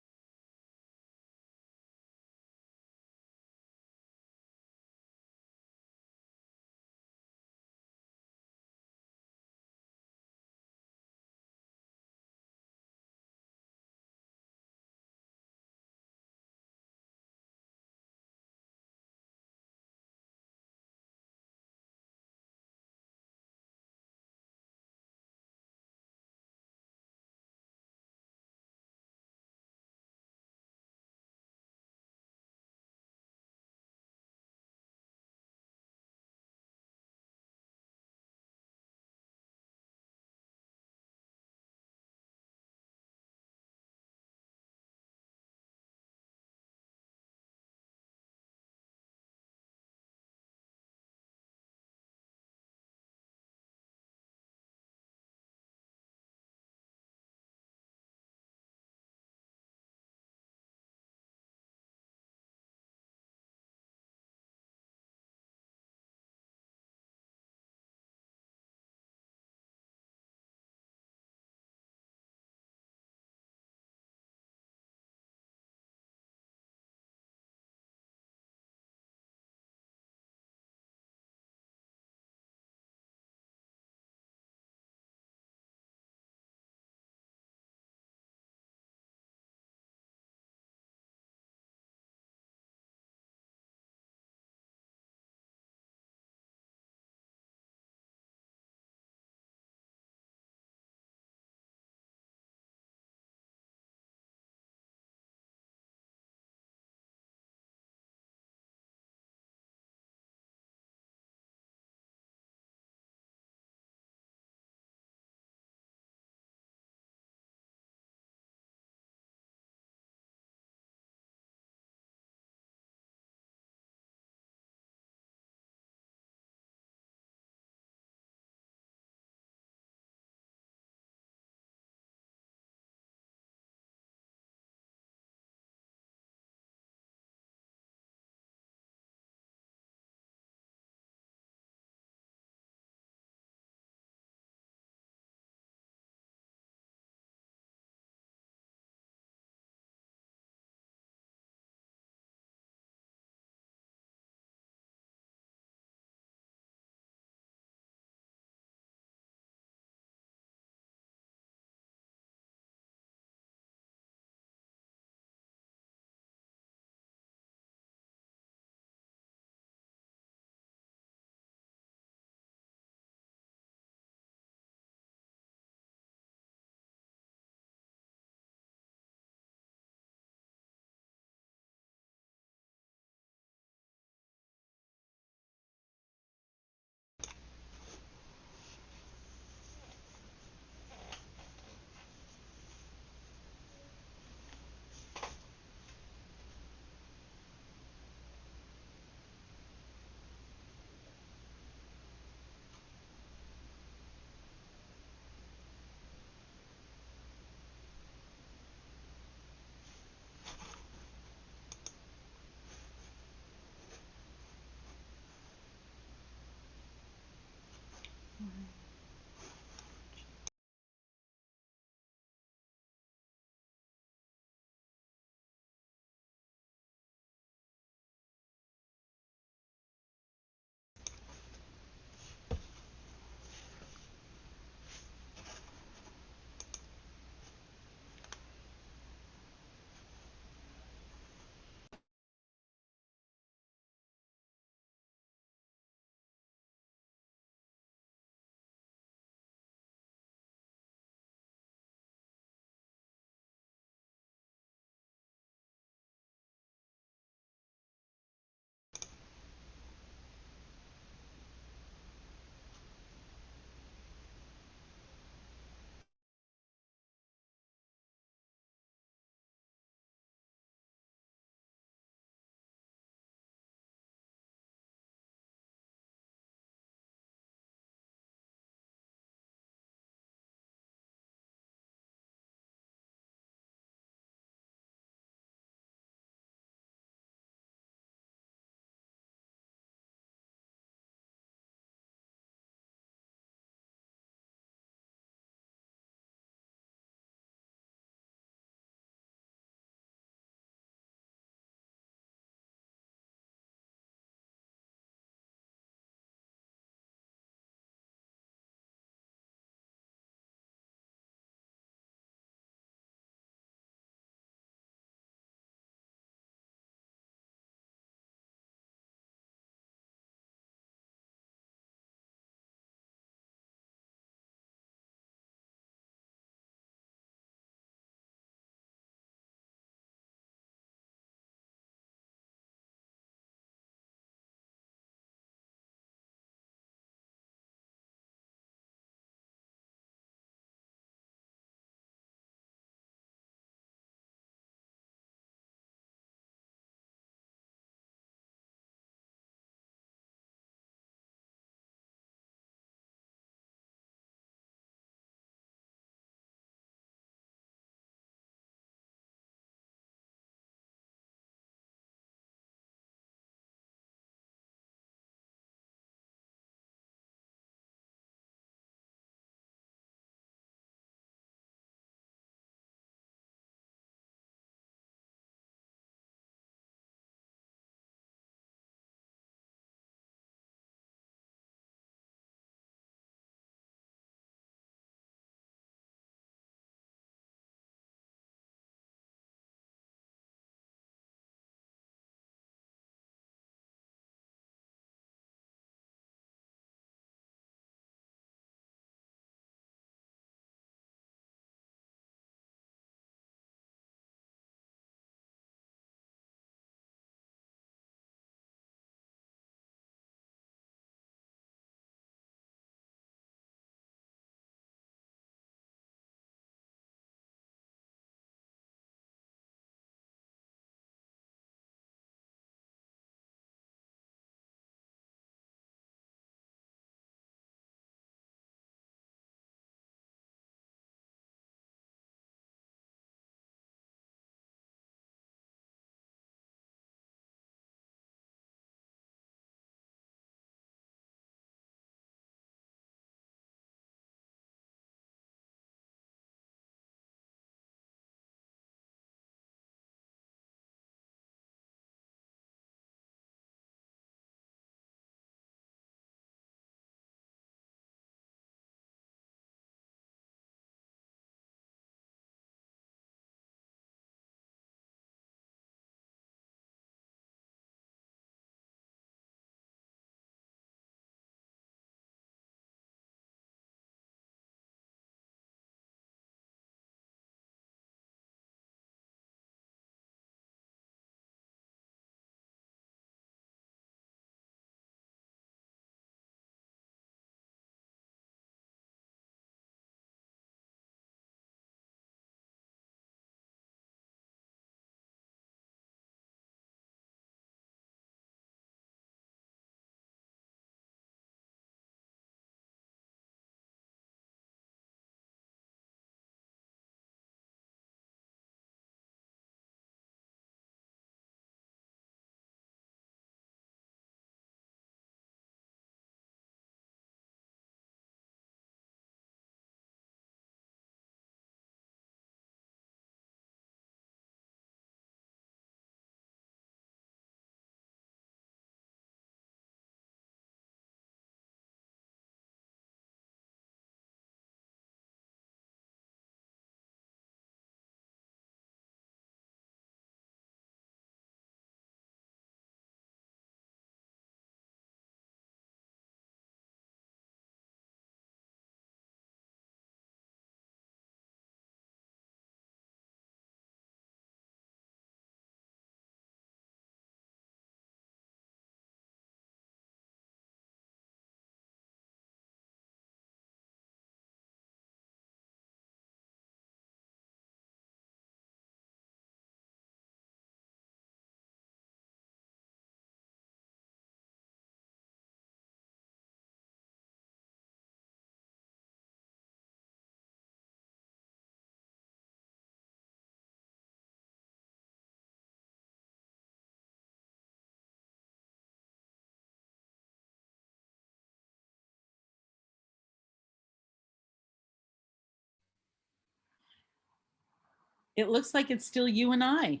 It looks like it's still you and I.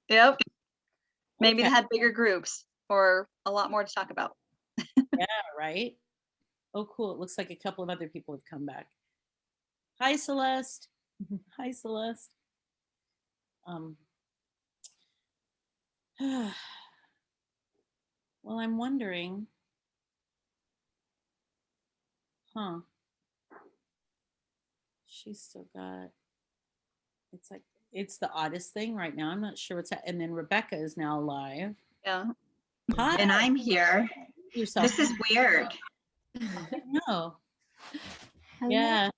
Yep. Maybe Okay. they had bigger groups or a lot more to talk about. Yeah, right. Oh, cool. It looks like a couple of other people have come back. Hi, Celeste. Hi, Celeste. Um, well, I'm wondering, huh? She's still got, it's like, it's the oddest thing right now. I'm not sure what's that. And then Rebecca is now live. Yeah. Hi. And I'm here. Yourself. This is weird. No. Hello. Yeah.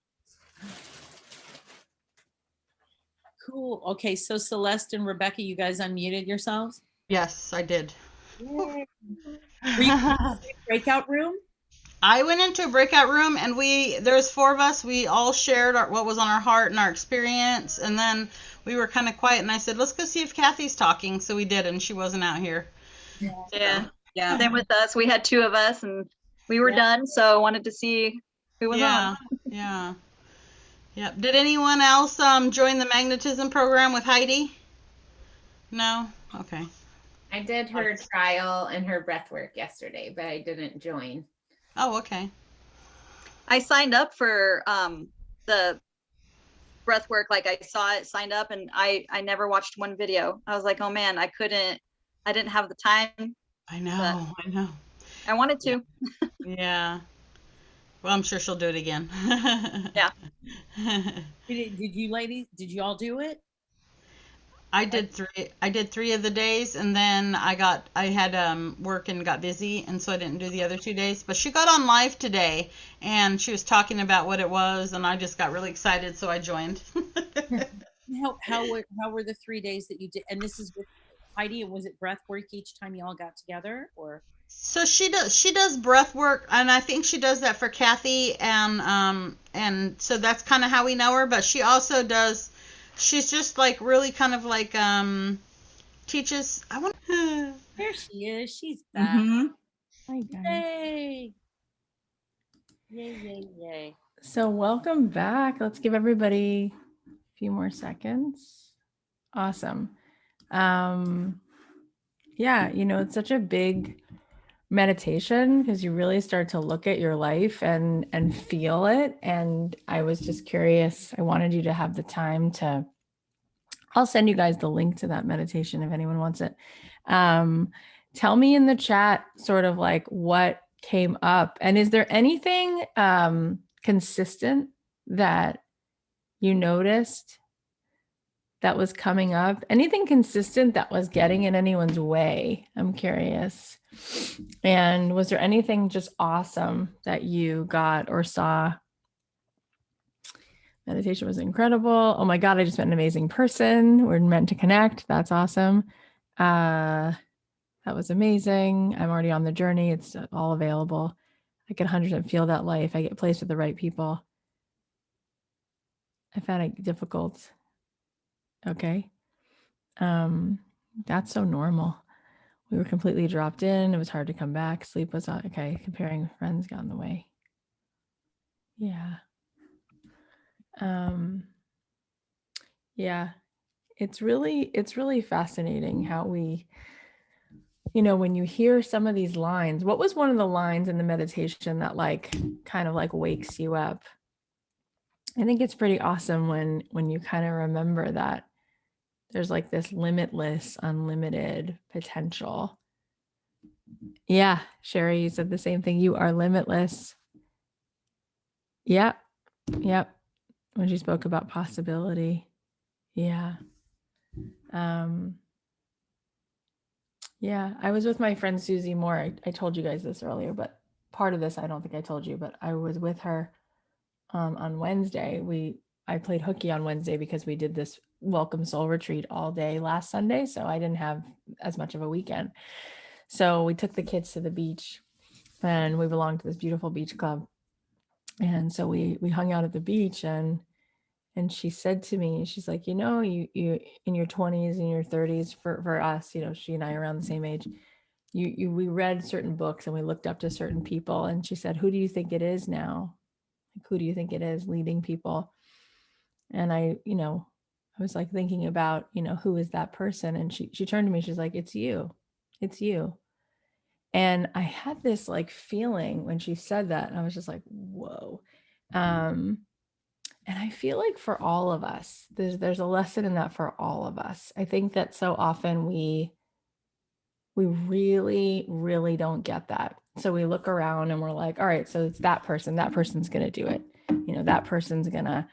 Cool. Okay, so Celeste and Rebecca, you guys unmuted yourselves? Yes, I did. Were you in the same breakout room? I went into a breakout room and there's four of us. We all shared what was on our heart and our experience. And then we were kind of quiet and I said, let's go see if Kathy's talking. So we did, and she wasn't out here. Yeah. Yeah. Same with us. We had two of us and we were Yeah. done. So I wanted to see who was Yeah. on. Yeah. Yep. Did anyone else join the magnetism program with Heidi? No? Okay. I did her trial and her breath work yesterday, but I didn't join. Oh, okay. I signed up for the breath work. Like I saw it, signed up, and I never watched one video. I was like, oh man, I didn't have the time. I know. I know. I wanted to. Yeah. Well, I'm sure she'll do it again. Yeah. Did you ladies, did you all do it? I did three of the days, and then I had work and got busy, and so I didn't do the other 2 days. But she got on live today, and she was talking about what it was, and I just got really excited, so I joined. How were the 3 days that you did? And this is with Heidi, and was it breath work each time you all got together, or? So she does breath work, and I think she does that for Kathy, and so that's kind of how we know her. But she also does. She's just like really kind of like teaches. I want. There she is. She's back. Mhm. Hi, guys. Yay! Yay! Yay! Yay! So welcome back. Let's give everybody a few more seconds. Awesome. Yeah, it's such a big meditation because you really start to look at your life and feel it. And I was just curious. I wanted you to have the time to. I'll send you guys the link to that meditation if anyone wants it. Tell me in the chat sort of like what came up, and is there anything consistent that you noticed that was coming up? Anything consistent that was getting in anyone's way? I'm curious. And was there anything just awesome that you got or saw? Meditation was incredible. Oh my God, I just met an amazing person. We're meant to connect. That's awesome. That was amazing. I'm already on the journey. It's all available. I can 100% feel that life. I get placed with the right people. I found it difficult. Okay. That's so normal. We were completely dropped in. It was hard to come back. Sleep was okay. Comparing friends got in the way. Yeah. Yeah. It's really fascinating how we, when you hear some of these lines. What was one of the lines in the meditation that like kind of like wakes you up? I think it's pretty awesome when you kind of remember that there's like this limitless, unlimited potential. Yeah, Sherry, you said the same thing. You are limitless. Yep. When she spoke about possibility. Yeah. Yeah, I was with my friend Susie Moore. I told you guys this earlier, but part of this I don't think I told you, but I was with her on Wednesday. I played hooky on Wednesday because we did this Welcome Soul retreat all day last Sunday, so I didn't have as much of a weekend. So we took the kids to the beach, and we belong to this beautiful beach club. And so we hung out at the beach, and she said to me, she's like, you in your 20s and your 30s, for us, she and I are around the same age, we read certain books and we looked up to certain people. And she said, who do you think it is now? Like, who do you think it is leading people? And I was like thinking about, who is that person? And she turned to me, she's like, it's you. It's you. And I had this like feeling when she said that, and I was just like, whoa. And I feel like for all of us, there's a lesson in that for all of us. I think that so often we really, really don't get that. So we look around and we're like, all right, so it's that person's going to do it. That person's going to,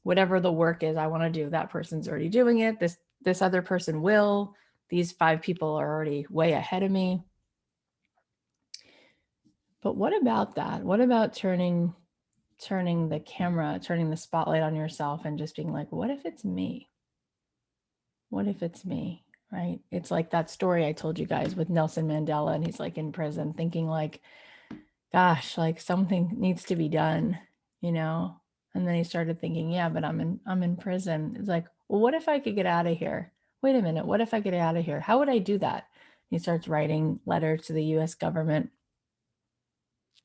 whatever the work is I want to do, that person's already doing it. This other person will. These 5 people are already way ahead of me. But what about that? What about turning the camera, turning the spotlight on yourself and just being like, what if it's me? What if it's me? Right? It's like that story I told you guys with Nelson Mandela, and he's like in prison thinking like, gosh, like something needs to be done, And then he started thinking, yeah, but I'm in prison. It's like, well, what if I could get out of here? Wait a minute, what if I get out of here? How would I do that? He starts writing letters to the US government.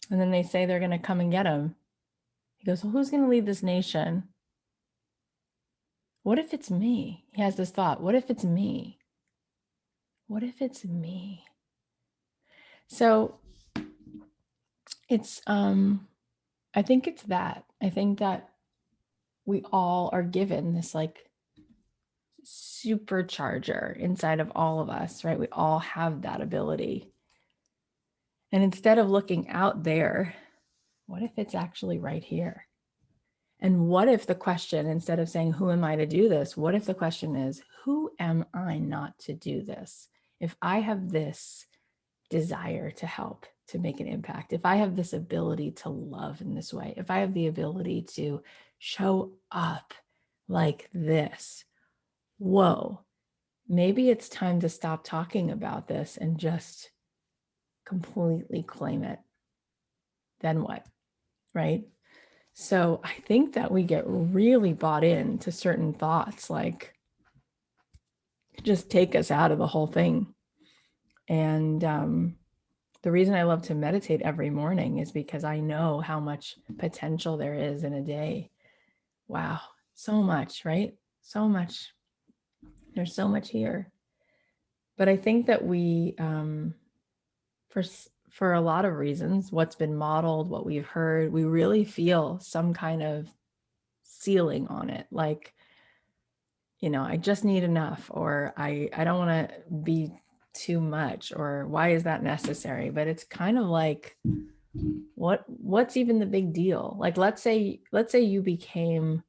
And then they say they're going to come and get him. He goes, well, who's going to lead this nation? What if it's me? He has this thought. What if it's me? What if it's me? So it's, I think it's that. I think that we all are given this like supercharger inside of all of us, right? We all have that ability. And instead of looking out there, what if it's actually right here? And what if the question, instead of saying, who am I to do this? What if the question is, who am I not to do this? If I have this desire to help, to make an impact, if I have this ability to love in this way, if I have the ability to show up like this, whoa, maybe it's time to stop talking about this and just completely claim it. Then what? Right? So I think that we get really bought into certain thoughts, like just take us out of the whole thing. And the reason I love to meditate every morning is because I know how much potential there is in a day. Wow, so much, right? So much. There's so much here. But I think that we, for a lot of reasons, what's been modeled, what we've heard, we really feel some kind of ceiling on it. Like, I just need enough, or I don't want to be too much, or why is that necessary? But it's kind of like, what's even the big deal? Like, let's say you became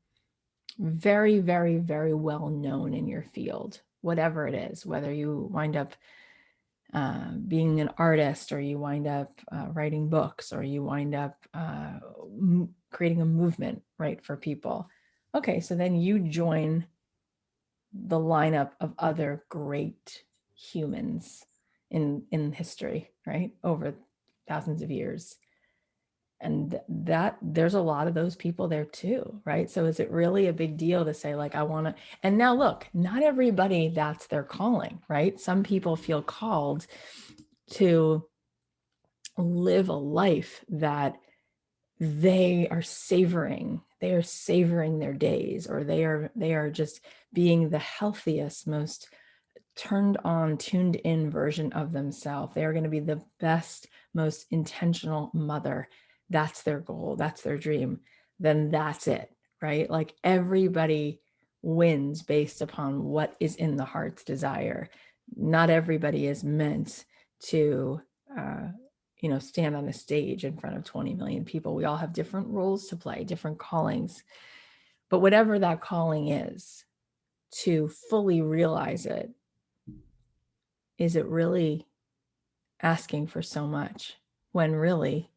very, very, very well known in your field, whatever it is, whether you wind up being an artist, or you wind up writing books, or you wind up creating a movement, right, for people. Okay, so then you join the lineup of other great humans in history, right, over thousands of years. And that there's a lot of those people there too, right? So is it really a big deal to say, like, I want to, and now look, not everybody that's their calling, right? Some people feel called to live a life that they are savoring their days, or they are just being the healthiest, most turned on, tuned in version of themselves. They are going to be the best, most intentional mother. That's their goal, that's their dream. Then that's it, right? Like, everybody wins based upon what is in the heart's desire. Not everybody is meant to stand on a stage in front of 20 million people. We all have different roles to play, different callings. But whatever that calling is, to fully realize it, is it really asking for so much when really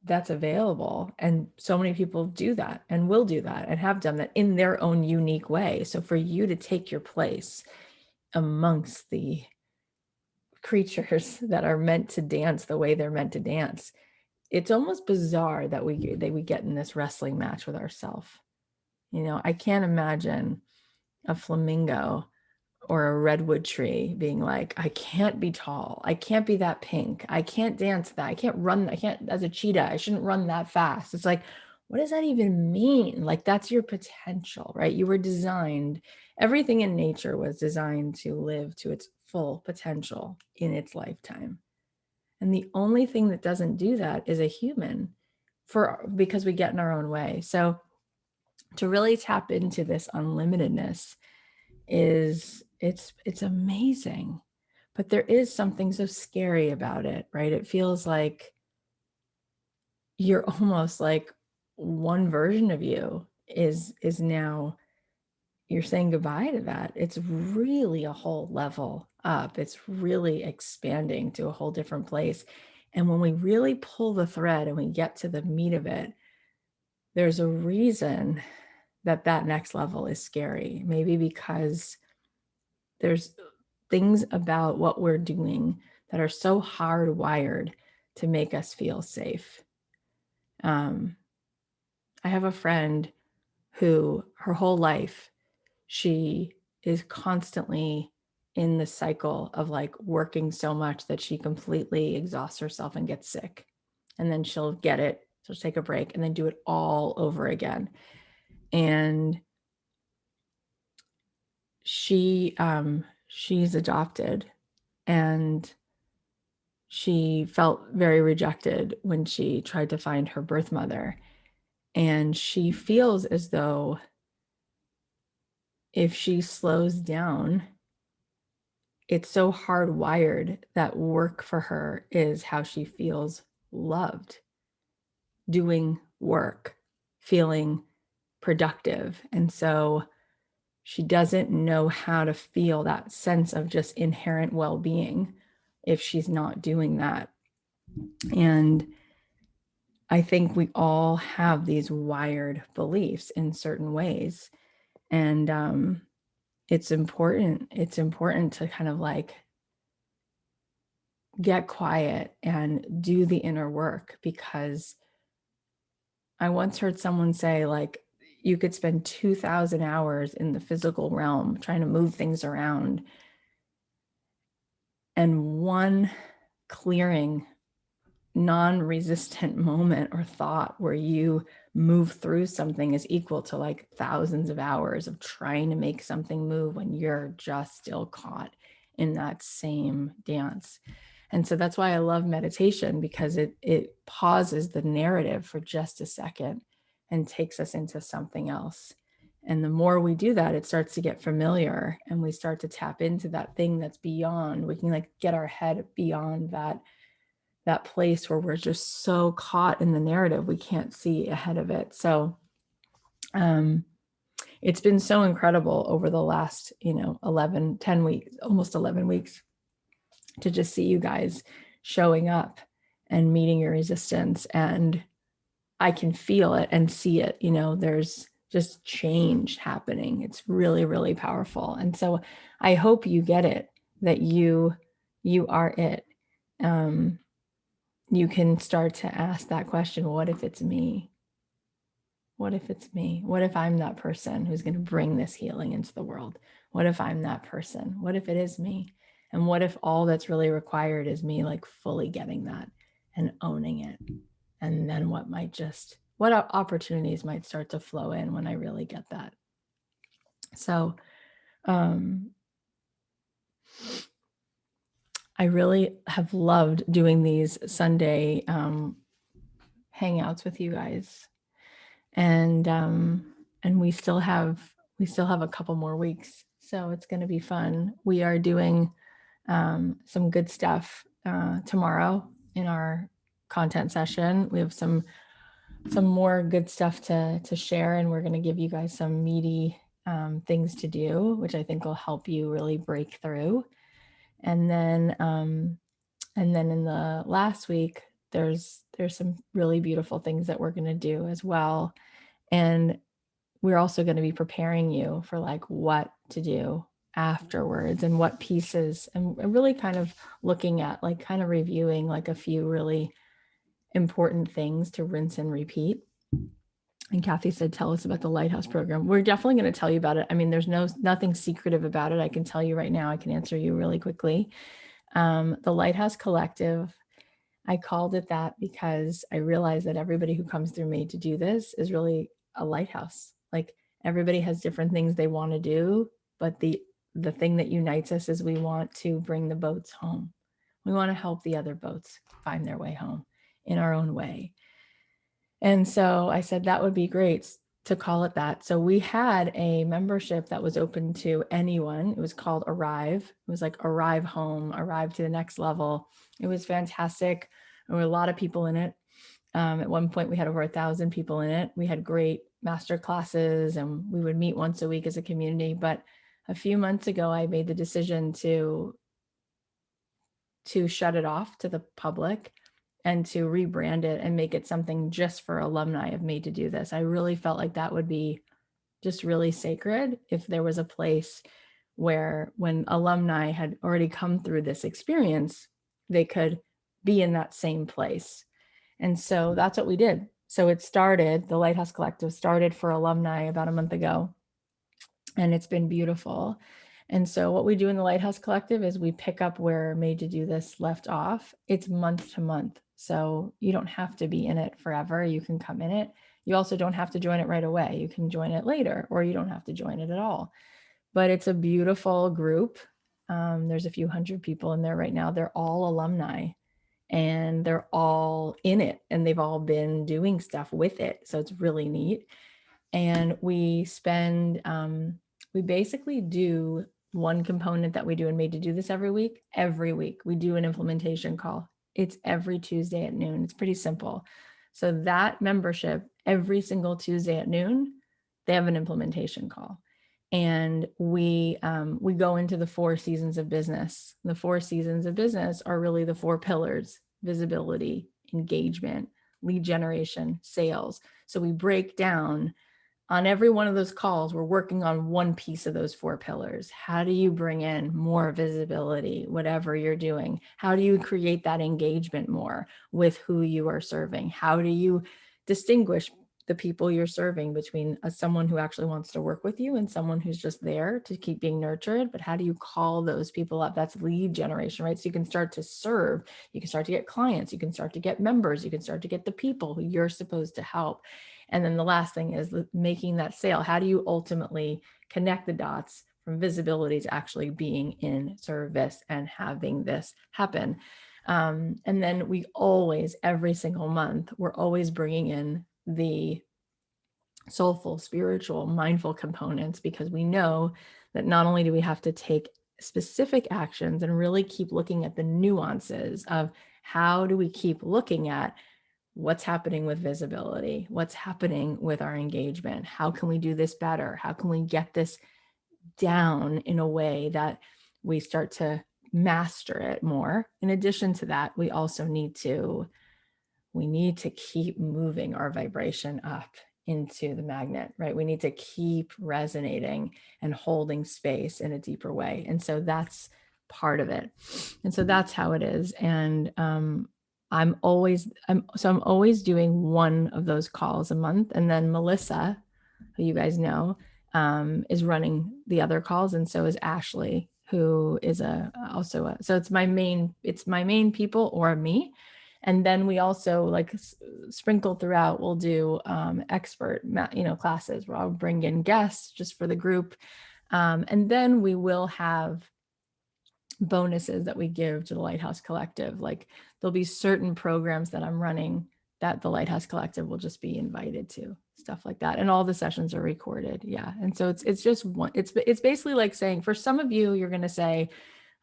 that's available? And so many people do that and will do that and have done that in their own unique way. So for you to take your place amongst the creatures that are meant to dance the way they're meant to dance, it's almost bizarre that we get in this wrestling match with ourselves. I can't imagine a flamingo or a redwood tree being like, I can't be tall, I can't be that pink, I can't dance that, I can't run, I can't, as a cheetah, I shouldn't run that fast. It's like, what does that even mean? Like, that's your potential, right? You were designed, everything in nature was designed to live to its full potential in its lifetime. And the only thing that doesn't do that is a human, because we get in our own way. So to really tap into this unlimitedness it's amazing. But there is something so scary about it, right? It feels like you're almost like one version of you is now, you're saying goodbye to that. It's really a whole level up. It's really expanding to a whole different place. And when we really pull the thread and we get to the meat of it, there's a reason that that next level is scary. Maybe because there's things about what we're doing that are so hardwired to make us feel safe. I have a friend who her whole life, she is constantly in the cycle of like working so much that she completely exhausts herself and gets sick. And then she'll get it, she'll take a break and then do it all over again. And she's adopted, and she felt very rejected when she tried to find her birth mother. And she feels as though if she slows down, it's so hardwired that work for her is how she feels loved. Doing work, feeling productive. And so she doesn't know how to feel that sense of just inherent well-being if she's not doing that. And I think we all have these wired beliefs in certain ways. And it's important to kind of like get quiet and do the inner work, because I once heard someone say, like, you could spend 2,000 hours in the physical realm trying to move things around, and one clearing, non-resistant moment or thought where you move through something is equal to like thousands of hours of trying to make something move when you're just still caught in that same dance. And so that's why I love meditation, because it pauses the narrative for just a second and takes us into something else. And the more we do that, it starts to get familiar, and we start to tap into that thing that's beyond. We can like get our head beyond that place where we're just so caught in the narrative we can't see ahead of it. So it's been so incredible over the last 10 weeks, almost 11 weeks, to just see you guys showing up and meeting your resistance. And I can feel it and see it. There's just change happening. It's really, really powerful. And so I hope you get it, that you are it. You can start to ask that question, what if it's me? What if it's me? What if I'm that person who's going to bring this healing into the world? What if I'm that person? What if it is me? And what if all that's really required is me like fully getting that and owning it? And then what opportunities might start to flow in when I really get that? So, I really have loved doing these Sunday hangouts with you guys, and we still have a couple more weeks, so it's going to be fun. We are doing some good stuff tomorrow in our content session. We have some more good stuff to share, and we're going to give you guys some meaty things to do, which I think will help you really break through. And then in the last week, there's some really beautiful things that we're going to do as well. And we're also going to be preparing you for like what to do afterwards and what pieces, and really kind of looking at like kind of reviewing like a few really important things to rinse and repeat. And Kathy said, tell us about the Lighthouse program. We're definitely going to tell you about it. I mean, there's nothing secretive about it. I can tell you right now, I can answer you really quickly. The Lighthouse Collective I called it that because I realized that everybody who comes through Made to Do This is really a lighthouse. Like everybody has different things they want to do, but the thing that unites us is we want to bring the boats home. We want to help the other boats find their way home in our own way. And so I said that would be great to call it that. So we had a membership that was open to anyone. It was called Arrive. It was like Arrive Home, Arrive to the Next Level. It was fantastic. There were a lot of people in it. At one point, we had over 1,000 people in it. We had great master classes, and we would meet once a week as a community. But a few months ago, I made the decision to shut it off to the public and to rebrand it and make it something just for alumni of Made to Do This. I really felt like that would be just really sacred if there was a place where when alumni had already come through this experience, they could be in that same place. And so that's what we did. So it started, the Lighthouse Collective started for alumni about a month ago, and it's been beautiful. And so what we do in the Lighthouse Collective is we pick up where Made to Do This left off. It's month to month. So you don't have to be in it forever. You can come in it. You also don't have to join it right away. You can join it later, or you don't have to join it at all. But it's a beautiful group. There's a few hundred people in there right now. They're all alumni and they're all in it and they've all been doing stuff with it. So it's really neat. And we spend, we basically do one component that we do and Made to Do This every week. Every week we do an implementation call. It's every Tuesday at noon. It's pretty simple. So that membership, every single Tuesday at noon, they have an implementation call. And we go into the 4 seasons of business. The 4 seasons of business are really the 4 pillars: visibility, engagement, lead generation, sales. So we break down on every one of those calls, we're working on one piece of those 4 pillars. How do you bring in more visibility, whatever you're doing? How do you create that engagement more with who you are serving? How do you distinguish the people you're serving between someone who actually wants to work with you and someone who's just there to keep being nurtured? But how do you call those people up? That's lead generation, right? So you can start to serve, you can start to get clients, you can start to get members, you can start to get the people who you're supposed to help. And then the last thing is making that sale. How do you ultimately connect the dots from visibility to actually being in service and having this happen? And then we always, every single month, we're always bringing in the soulful, spiritual, mindful components, because we know that not only do we have to take specific actions and really keep looking at the nuances of how do we keep looking at what's happening with visibility, what's happening with our engagement, how can we do this better, how can we get this down in a way that we start to master it more. In addition to that, we also need to keep moving our vibration up into the magnet, right? We need to keep resonating and holding space in a deeper way. And so that's part of it. And so that's how it is. And I'm always doing one of those calls a month. And then Melissa, who you guys know, is running the other calls. And so is Ashley, who is so it's my main people or me. And then we also like sprinkle throughout, we'll do expert, classes where I'll bring in guests just for the group. And then we will have bonuses that we give to the Lighthouse Collective. Like there'll be certain programs that I'm running that the Lighthouse Collective will just be invited to, stuff like that. And all the sessions are recorded. Yeah. And so it's just one, it's basically like saying, for some of you, you're going to say,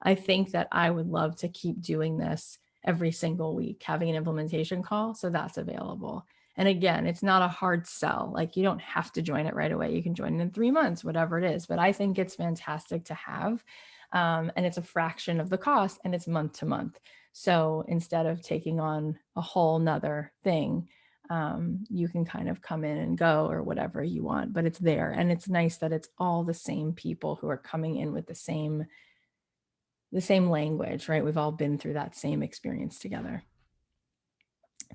I think that I would love to keep doing this every single week, having an implementation call. So that's available. And again, it's not a hard sell. Like you don't have to join it right away. You can join it in 3 months, whatever it is. But I think it's fantastic to have. And it's a fraction of the cost and it's month to month. So instead of taking on a whole nother thing, you can kind of come in and go or whatever you want, but it's there. And it's nice that it's all the same people who are coming in with the same language, right? We've all been through that same experience together.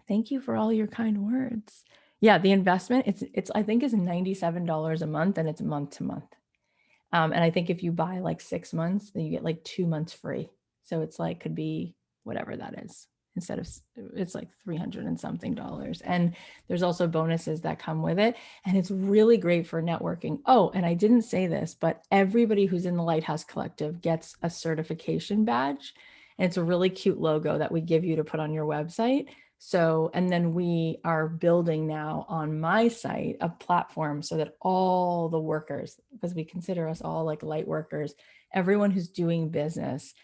Thank you for all your kind words. Yeah, the investment, it's I think is $97 a month, and it's month to month. And I think if you buy like 6 months, then you get like 2 months free. So it's like, could be whatever that is. instead of, it's like 300 and something dollars. And there's also bonuses that come with it. And it's really great for networking. Oh, and I didn't say this, but everybody who's in the Lighthouse Collective gets a certification badge. And it's a really cute logo that we give you to put on your website. So, and then we are building now on my site a platform so that all the workers, because we consider us all like light workers, everyone who's doing business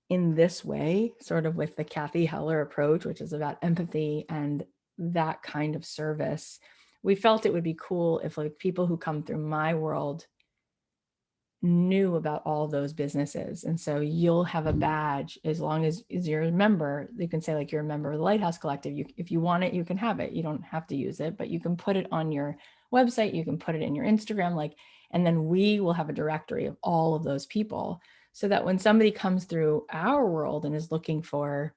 in this way, sort of with the Kathy Heller approach, which is about empathy and that kind of service, we felt it would be cool if like people who come through my world knew about all those businesses. And so you'll have a badge as long as you're a member. You can say like you're a member of the Lighthouse Collective. If you want it, you can have it. You don't have to use it, but you can put it on your website. You can put it in your Instagram, like, and then we will have a directory of all of those people so that when somebody comes through our world and is looking for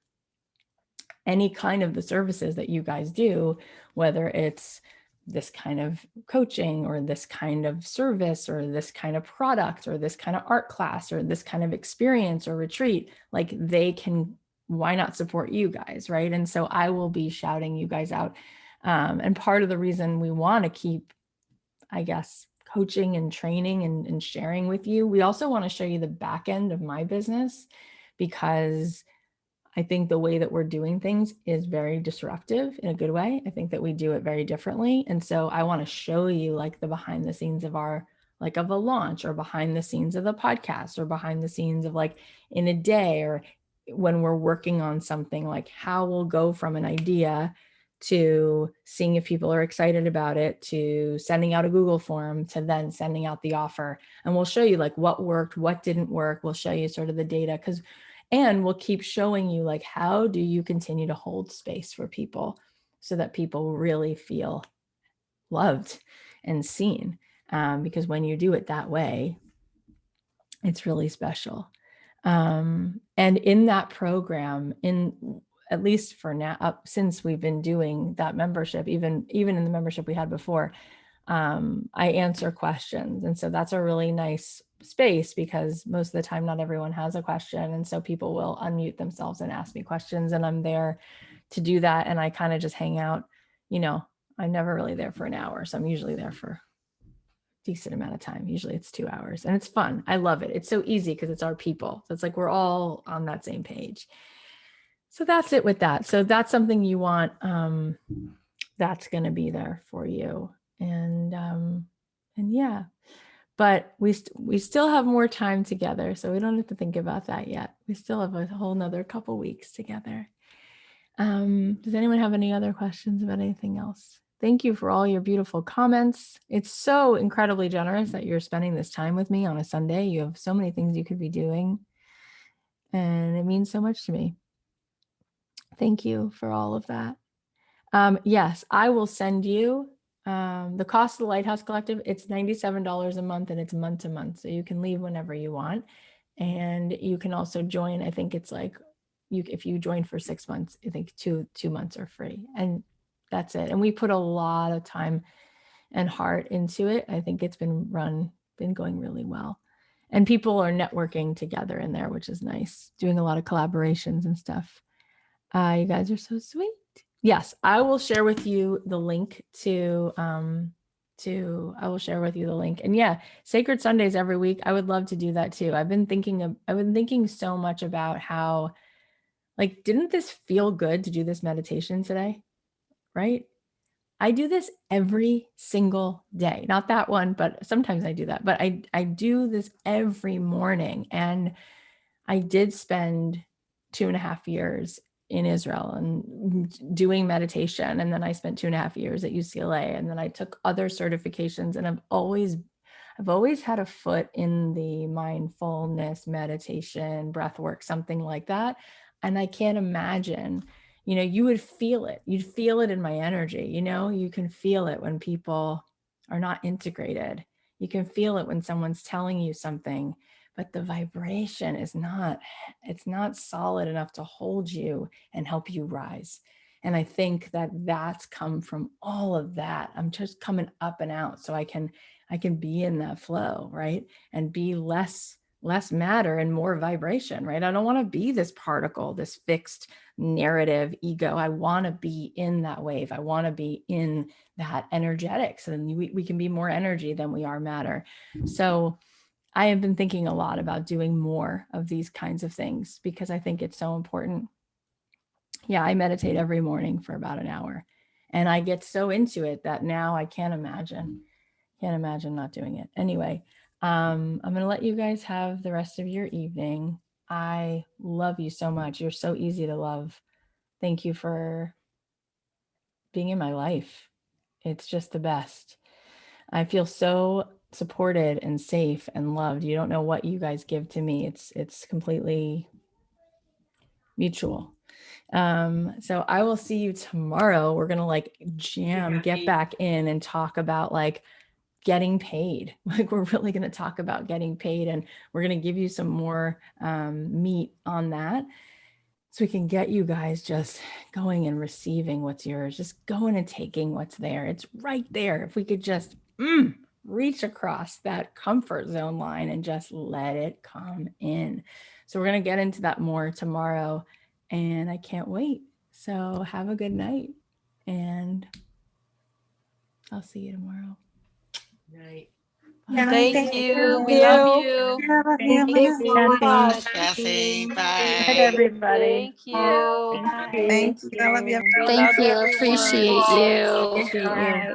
any kind of the services that you guys do, whether it's this kind of coaching or this kind of service or this kind of product or this kind of art class or this kind of experience or retreat, like they can, why not support you guys, right? And so I will be shouting you guys out. And part of the reason we want to keep, I guess, coaching and training and sharing with you, we also want to show you the back end of my business, because I think the way that we're doing things is very disruptive in a good way. I think that we do it very differently. And so I want to show you like the behind the scenes of our, like of a launch, or behind the scenes of the podcast, or behind the scenes of like in a day, or when we're working on something, like how we'll go from an idea to seeing if people are excited about it, to sending out a Google form, to then sending out the offer. And we'll show you like what worked, what didn't work. We'll show you sort of the data, and we'll keep showing you like, how do you continue to hold space for people so that people really feel loved and seen? Because when you do it that way, it's really special. And in that program, in at least for now, since we've been doing that membership, even in the membership we had before, I answer questions. And so that's a really nice space, because most of the time, not everyone has a question. And so people will unmute themselves and ask me questions, and I'm there to do that. And I kind of just hang out, I'm never really there for an hour. So I'm usually there for a decent amount of time. Usually it's 2 hours, and it's fun. I love it. It's so easy because it's our people. So it's like, we're all on that same page. So that's it with that. So that's something you want. That's going to be there for you. And yeah, but we still have more time together, so we don't have to think about that yet. We still have a whole nother couple weeks together. Does anyone have any other questions about anything else? Thank you for all your beautiful comments. It's so incredibly generous that you're spending this time with me on a Sunday. You have so many things you could be doing, and it means so much to me. Thank you for all of that. Yes, I will send you the cost of the Lighthouse Collective. It's $97 a month, and it's month to month. So you can leave whenever you want. And you can also join. I think it's like, if you join for 6 months, I think two months are free, and that's it. And we put a lot of time and heart into it. I think it's been going really well. And people are networking together in there, which is nice, doing a lot of collaborations and stuff. You guys are so sweet. Yes, I will share with you the link I will share with you the link. And yeah, Sacred Sundays every week. I would love to do that too. I've been thinking so much about how, like, didn't this feel good to do this meditation today? Right? I do this every single day. Not that one, but sometimes I do that. But I do this every morning. And I did spend 2.5 years in Israel and doing meditation. And then I spent 2.5 years at UCLA. And then I took other certifications, and I've always had a foot in the mindfulness, meditation, breath work, something like that. And I can't imagine, you would feel it. You'd feel it in my energy. You can feel it when people are not integrated. You can feel it when someone's telling you something, but the vibration is it's not solid enough to hold you and help you rise. And I think that that's come from all of that. I'm just coming up and out so I can be in that flow, right? And be less less matter and more vibration, right? I don't want to be this particle, this fixed narrative ego. I want to be in that wave. I want to be in that energetics, and we can be more energy than we are matter. So I have been thinking a lot about doing more of these kinds of things because I think it's so important. Yeah, I meditate every morning for about an hour, and I get so into it that now I can't imagine not doing it. Anyway, I'm going to let you guys have the rest of your evening. I love you so much. You're so easy to love. Thank you for being in my life. It's just the best. I feel so supported and safe and loved. You don't know what you guys give to me. It's completely mutual. So I will see you tomorrow. We're gonna like get back in and talk about like getting paid. Like we're really gonna talk about getting paid, and we're gonna give you some more meat on that, so we can get you guys just going and receiving what's yours, just going and taking what's there. It's right there. If we could just reach across that comfort zone line and just let it come in. So we're going to get into that more tomorrow, and I can't wait. So have a good night, and I'll see you tomorrow. Right. Thank you. We you. love you. Thank you so much. Kathy, Good bye. night, everybody. Thank you. Thank you. I love you. We Thank love you. everyone. Appreciate you. Appreciate you. Bye.